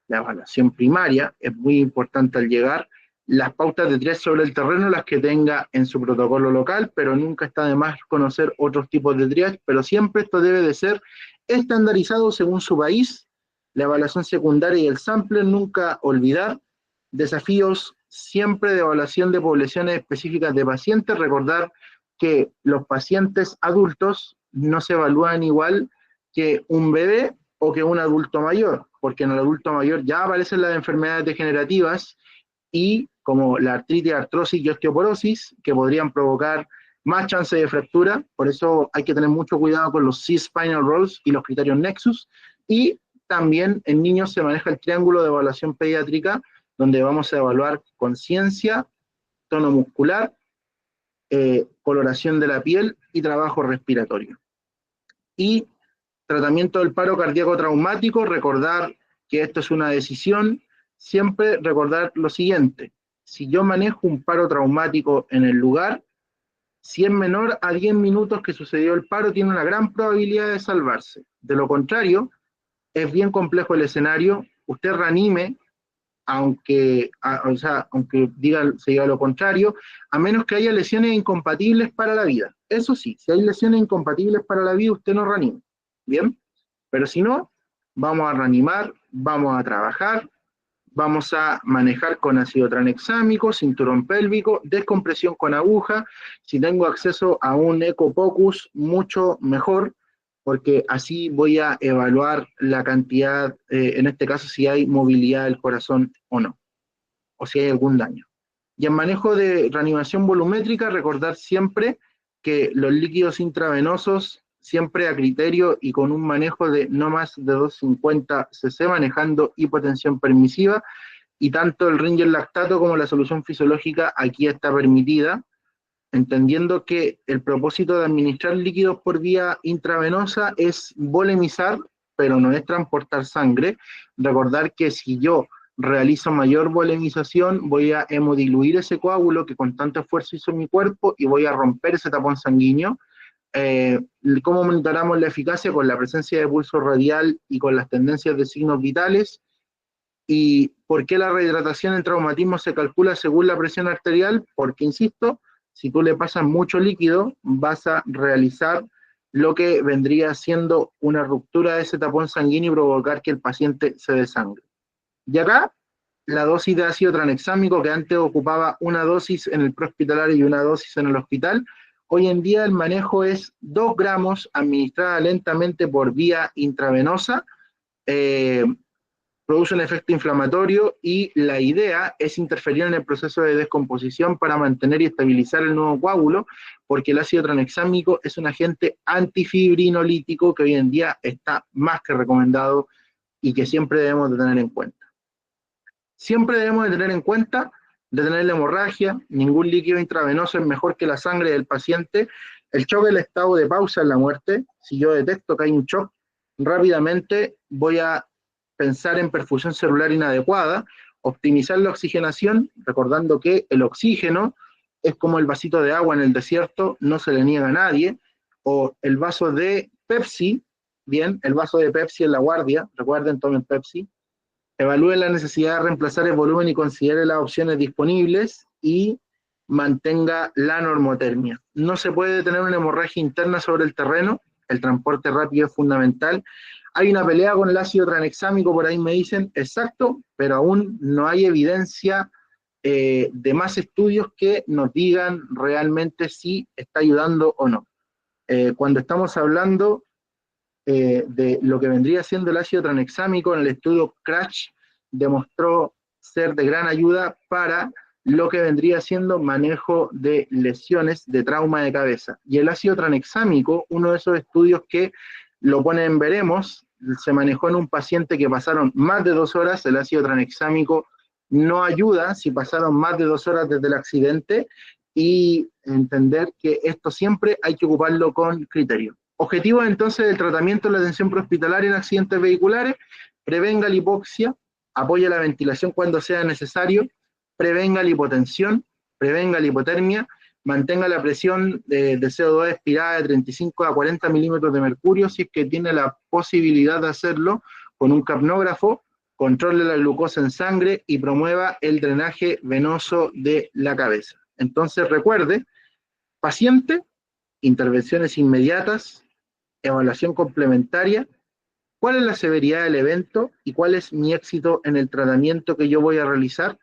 la evaluación primaria, es muy importante al llegar. Las pautas de triage sobre el terreno, las que tenga en su protocolo local, pero nunca está de más conocer otros tipos de triage, pero siempre esto debe de ser estandarizado según su país. La evaluación secundaria y el sampler, nunca olvidar. Desafíos siempre de evaluación de poblaciones específicas de pacientes. Recordar que los pacientes adultos no se evalúan igual que un bebé o que un adulto mayor, porque en el adulto mayor ya aparecen las enfermedades degenerativas y como la artritis, artrosis y osteoporosis, que podrían provocar más chance de fractura. Por eso hay que tener mucho cuidado con los C-spinal rolls y los criterios Nexus. Y también en niños se maneja el triángulo de evaluación pediátrica, donde vamos a evaluar conciencia, tono muscular, coloración de la piel y trabajo respiratorio. Y tratamiento del paro cardíaco traumático, recordar que esto es una decisión, siempre recordar lo siguiente: si yo manejo un paro traumático en el lugar, si es menor a 10 minutos que sucedió el paro, tiene una gran probabilidad de salvarse. De lo contrario, es bien complejo el escenario, usted reanime, aunque se diga lo contrario, a menos que haya lesiones incompatibles para la vida. Eso sí, si hay lesiones incompatibles para la vida, usted no reanime, ¿bien? Pero si no, vamos a reanimar, vamos a trabajar, vamos a manejar con ácido tranexámico, cinturón pélvico, descompresión con aguja. Si tengo acceso a un ecopocus, mucho mejor, porque así voy a evaluar la cantidad, en este caso, si hay movilidad del corazón o no, o si hay algún daño. Y en manejo de reanimación volumétrica, recordar siempre que los líquidos intravenosos, siempre a criterio y con un manejo de no más de 250 cc, manejando hipotensión permisiva, y tanto el Ringer lactato como la solución fisiológica aquí está permitida, entendiendo que el propósito de administrar líquidos por vía intravenosa es volemizar, pero no es transportar sangre. Recordar que si yo realizo mayor volemización, voy a hemodiluir ese coágulo que con tanto esfuerzo hizo mi cuerpo y voy a romper ese tapón sanguíneo. ¿Cómo monitoramos la eficacia? Con la presencia de pulso radial y con las tendencias de signos vitales. ¿Y por qué la rehidratación en traumatismo se calcula según la presión arterial? Porque, insisto, si tú le pasas mucho líquido, vas a realizar lo que vendría siendo una ruptura de ese tapón sanguíneo y provocar que el paciente se desangre. Y acá, la dosis de ácido tranexámico, que antes ocupaba una dosis en el prehospitalario y una dosis en el hospital, hoy en día el manejo es 2 gramos administrada lentamente por vía intravenosa, produce un efecto inflamatorio y la idea es interferir en el proceso de descomposición para mantener y estabilizar el nuevo coágulo, porque el ácido tranexámico es un agente antifibrinolítico que hoy en día está más que recomendado y que siempre debemos de tener en cuenta. Siempre debemos de tener en cuenta detener la hemorragia, ningún líquido intravenoso es mejor que la sangre del paciente. El shock del estado de pausa es la muerte. Si yo detecto que hay un shock, rápidamente voy a pensar en perfusión celular inadecuada, optimizar la oxigenación, recordando que el oxígeno es como el vasito de agua en el desierto, no se le niega a nadie, o el vaso de Pepsi, bien, el vaso de Pepsi en la guardia, recuerden, tomen Pepsi, evalúe la necesidad de reemplazar el volumen y considere las opciones disponibles y mantenga la normotermia. No se puede tener una hemorragia interna sobre el terreno, el transporte rápido es fundamental. Hay una pelea con el ácido tranexámico, por ahí me dicen, exacto, pero aún no hay evidencia de más estudios que nos digan realmente si está ayudando o no. Cuando estamos hablando de lo que vendría siendo el ácido tranexámico, en el estudio CRASH demostró ser de gran ayuda para lo que vendría siendo manejo de lesiones de trauma de cabeza. Y el ácido tranexámico, uno de esos estudios que lo pone en veremos, se manejó en un paciente que pasaron más de 2 horas, el ácido tranexámico no ayuda si pasaron más de 2 horas desde el accidente, y entender que esto siempre hay que ocuparlo con criterio. Objetivos entonces del tratamiento de la atención prehospitalaria en accidentes vehiculares: prevenga la hipoxia, apoya la ventilación cuando sea necesario, prevenga la hipotensión, prevenga la hipotermia, mantenga la presión de CO2 expirada de 35 a 40 milímetros de mercurio, si es que tiene la posibilidad de hacerlo con un capnógrafo, controle la glucosa en sangre y promueva el drenaje venoso de la cabeza. Entonces recuerde, paciente, intervenciones inmediatas, evaluación complementaria, cuál es la severidad del evento y cuál es mi éxito en el tratamiento que yo voy a realizar.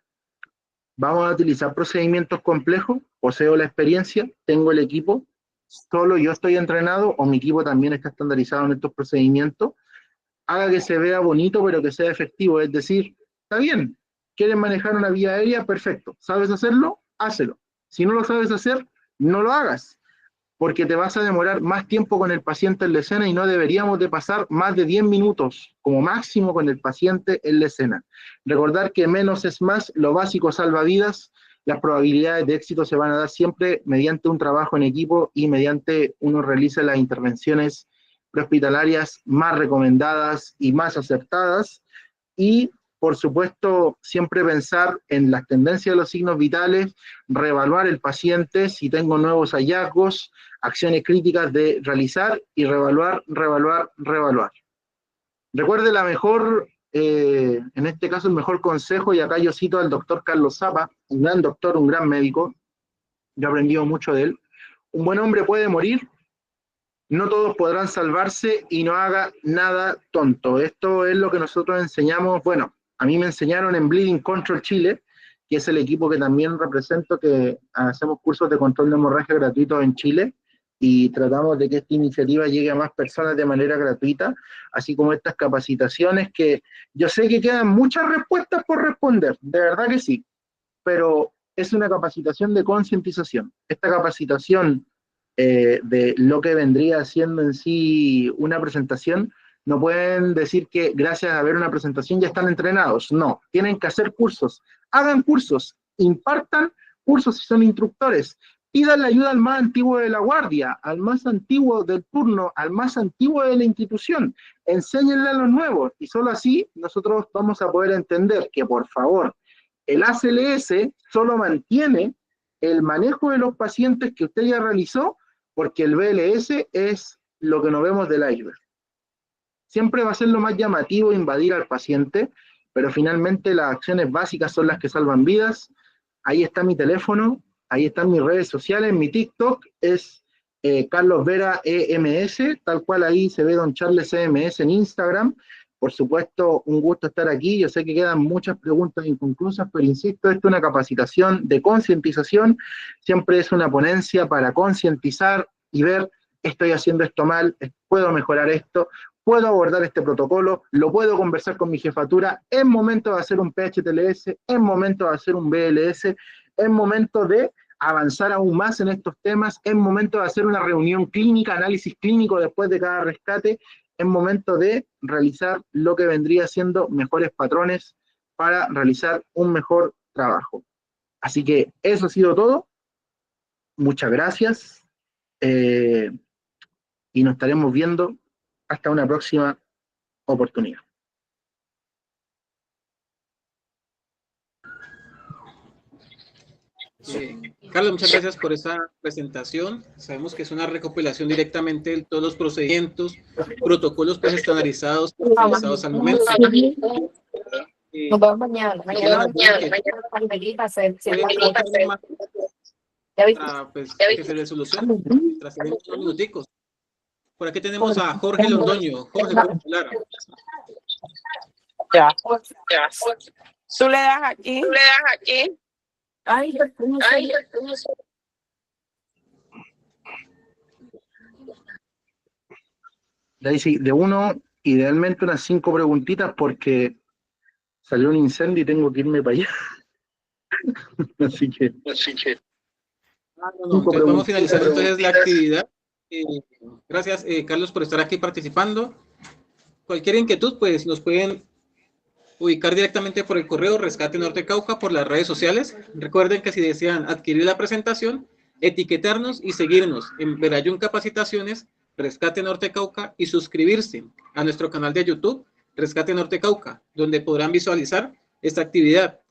Vamos a utilizar procedimientos complejos, poseo la experiencia, tengo el equipo, solo yo estoy entrenado o mi equipo también está estandarizado en estos procedimientos. Haga que se vea bonito pero que sea efectivo, es decir, está bien, ¿Quieres manejar una vía aérea? Perfecto. ¿Sabes hacerlo? Hácelo. Si no lo sabes hacer, no lo hagas, porque te vas a demorar más tiempo con el paciente en la escena y no deberíamos de pasar más de 10 minutos como máximo con el paciente en la escena. Recordar que menos es más, lo básico salva vidas, las probabilidades de éxito se van a dar siempre mediante un trabajo en equipo y mediante uno realiza las intervenciones prehospitalarias más recomendadas y más acertadas, y por supuesto siempre pensar en las tendencias de los signos vitales, reevaluar el paciente si tengo nuevos hallazgos, acciones críticas de realizar y reevaluar, reevaluar, reevaluar. Recuerde la mejor, en este caso el mejor consejo, y acá yo cito al doctor Carlos Zapa, un gran doctor, un gran médico, yo he aprendido mucho de él. Un buen hombre puede morir, no todos podrán salvarse y no haga nada tonto. Esto es lo que nosotros enseñamos, bueno, a mí me enseñaron en Bleeding Control Chile, que es el equipo que también represento, que hacemos cursos de control de hemorragia gratuitos en Chile, y tratamos de que esta iniciativa llegue a más personas de manera gratuita, así como estas capacitaciones que yo sé que quedan muchas respuestas por responder, de verdad que sí, pero es una capacitación de concientización. Esta capacitación de lo que vendría siendo en sí una presentación, no pueden decir que gracias a ver una presentación ya están entrenados. No, tienen que hacer cursos. Hagan cursos, impartan cursos si son instructores. Pidan la ayuda al más antiguo de la guardia, al más antiguo del turno, al más antiguo de la institución. Enséñenle a los nuevos, y solo así nosotros vamos a poder entender que, por favor, el ACLS solo mantiene el manejo de los pacientes que usted ya realizó, porque el BLS es lo que nos vemos del iceberg. Siempre va a ser lo más llamativo invadir al paciente, pero finalmente las acciones básicas son las que salvan vidas. Ahí está mi teléfono, ahí están mis redes sociales, mi TikTok es Carlos Vera EMS, tal cual ahí se ve Don Charles EMS en Instagram. Por supuesto, un gusto estar aquí. Yo sé que quedan muchas preguntas inconclusas, pero insisto, esto es una capacitación de concientización. Siempre es una ponencia para concientizar y ver, estoy haciendo esto mal, puedo mejorar esto, puedo abordar este protocolo, lo puedo conversar con mi jefatura, es momento de hacer un PHTLS, es momento de hacer un BLS, es momento de avanzar aún más en estos temas, es momento de hacer una reunión clínica, análisis clínico después de cada rescate, es momento de realizar lo que vendría siendo mejores patrones para realizar un mejor trabajo. Así que eso ha sido todo. Muchas gracias. Y nos estaremos viendo hasta una próxima oportunidad. Carlos, muchas gracias por esta presentación. Sabemos que es una recopilación directamente de todos los procedimientos, protocolos pues estandarizados, utilizados al momento. Nos vemos mañana. Mañana que se le solucione tras unos minuticos. Por aquí tenemos a Jorge Londoño. Jorge, ¿puedes hablar? Ya. Tú le das aquí. Ay, no sé. Daisy, de uno, idealmente unas 5 preguntitas porque salió un incendio y tengo que irme para allá. Así que. Entonces vamos finalizando entonces la actividad. Gracias, Carlos, por estar aquí participando. Cualquier inquietud, pues nos pueden ubicar directamente por el correo Rescate Norte Cauca, por las redes sociales. Recuerden que si desean adquirir la presentación, etiquetarnos y seguirnos en Verayun Capacitaciones, Rescate Norte Cauca, y suscribirse a nuestro canal de YouTube, Rescate Norte Cauca, donde podrán visualizar esta actividad.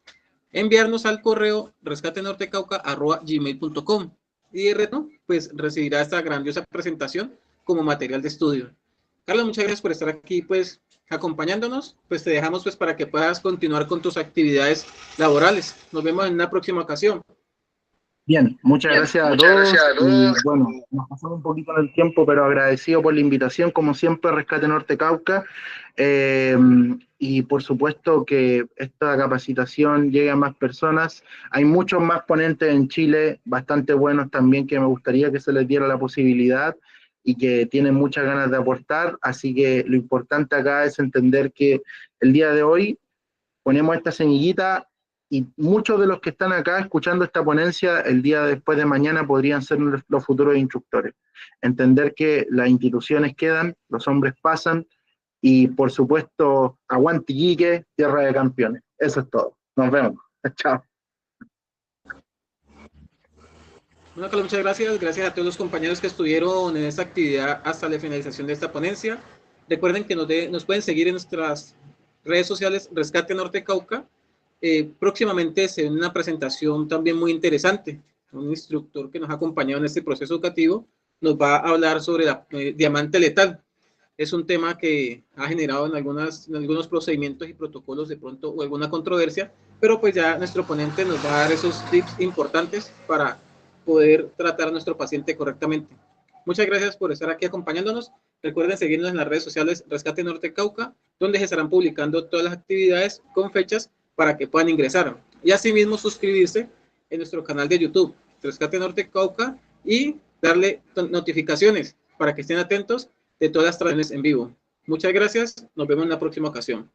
Enviarnos al correo rescatenortecauca@gmail.com, y de reto, pues recibirá esta grandiosa presentación como material de estudio. Carlos, muchas gracias por estar aquí, pues, acompañándonos. Pues te dejamos pues para que puedas continuar con tus actividades laborales. Nos vemos en una próxima ocasión. Bien, muchas gracias a todos. Y bueno, nos pasamos un poquito en el tiempo, pero agradecido por la invitación, como siempre, Rescate Norte Cauca. Y por supuesto que esta capacitación llegue a más personas. Hay muchos más ponentes en Chile, bastante buenos también, que me gustaría que se les diera la posibilidad y que tienen muchas ganas de aportar. Así que lo importante acá es entender que el día de hoy ponemos esta semillita y muchos de los que están acá escuchando esta ponencia el día después de mañana podrían ser los futuros instructores. Entender que las instituciones quedan, los hombres pasan, y por supuesto, aguante Iquique, tierra de campeones. Eso es todo. Nos vemos. Chao. Bueno, Carlos, muchas gracias. Gracias a todos los compañeros que estuvieron en esta actividad hasta la finalización de esta ponencia. Recuerden que nos pueden seguir en nuestras redes sociales Rescate Norte Cauca. Próximamente se viene una presentación también muy interesante. Un instructor que nos ha acompañado en este proceso educativo nos va a hablar sobre la diamante letal. Es un tema que ha generado en algunos procedimientos y protocolos de pronto o alguna controversia, pero pues ya nuestro ponente nos va a dar esos tips importantes para poder tratar a nuestro paciente correctamente. Muchas gracias por estar aquí acompañándonos. Recuerden seguirnos en las redes sociales Rescate Norte Cauca, donde se estarán publicando todas las actividades con fechas para que puedan ingresar. Y asimismo suscribirse en nuestro canal de YouTube, Rescate Norte Cauca, y darle notificaciones para que estén atentos de todas las transmisiones en vivo. Muchas gracias. Nos vemos en la próxima ocasión.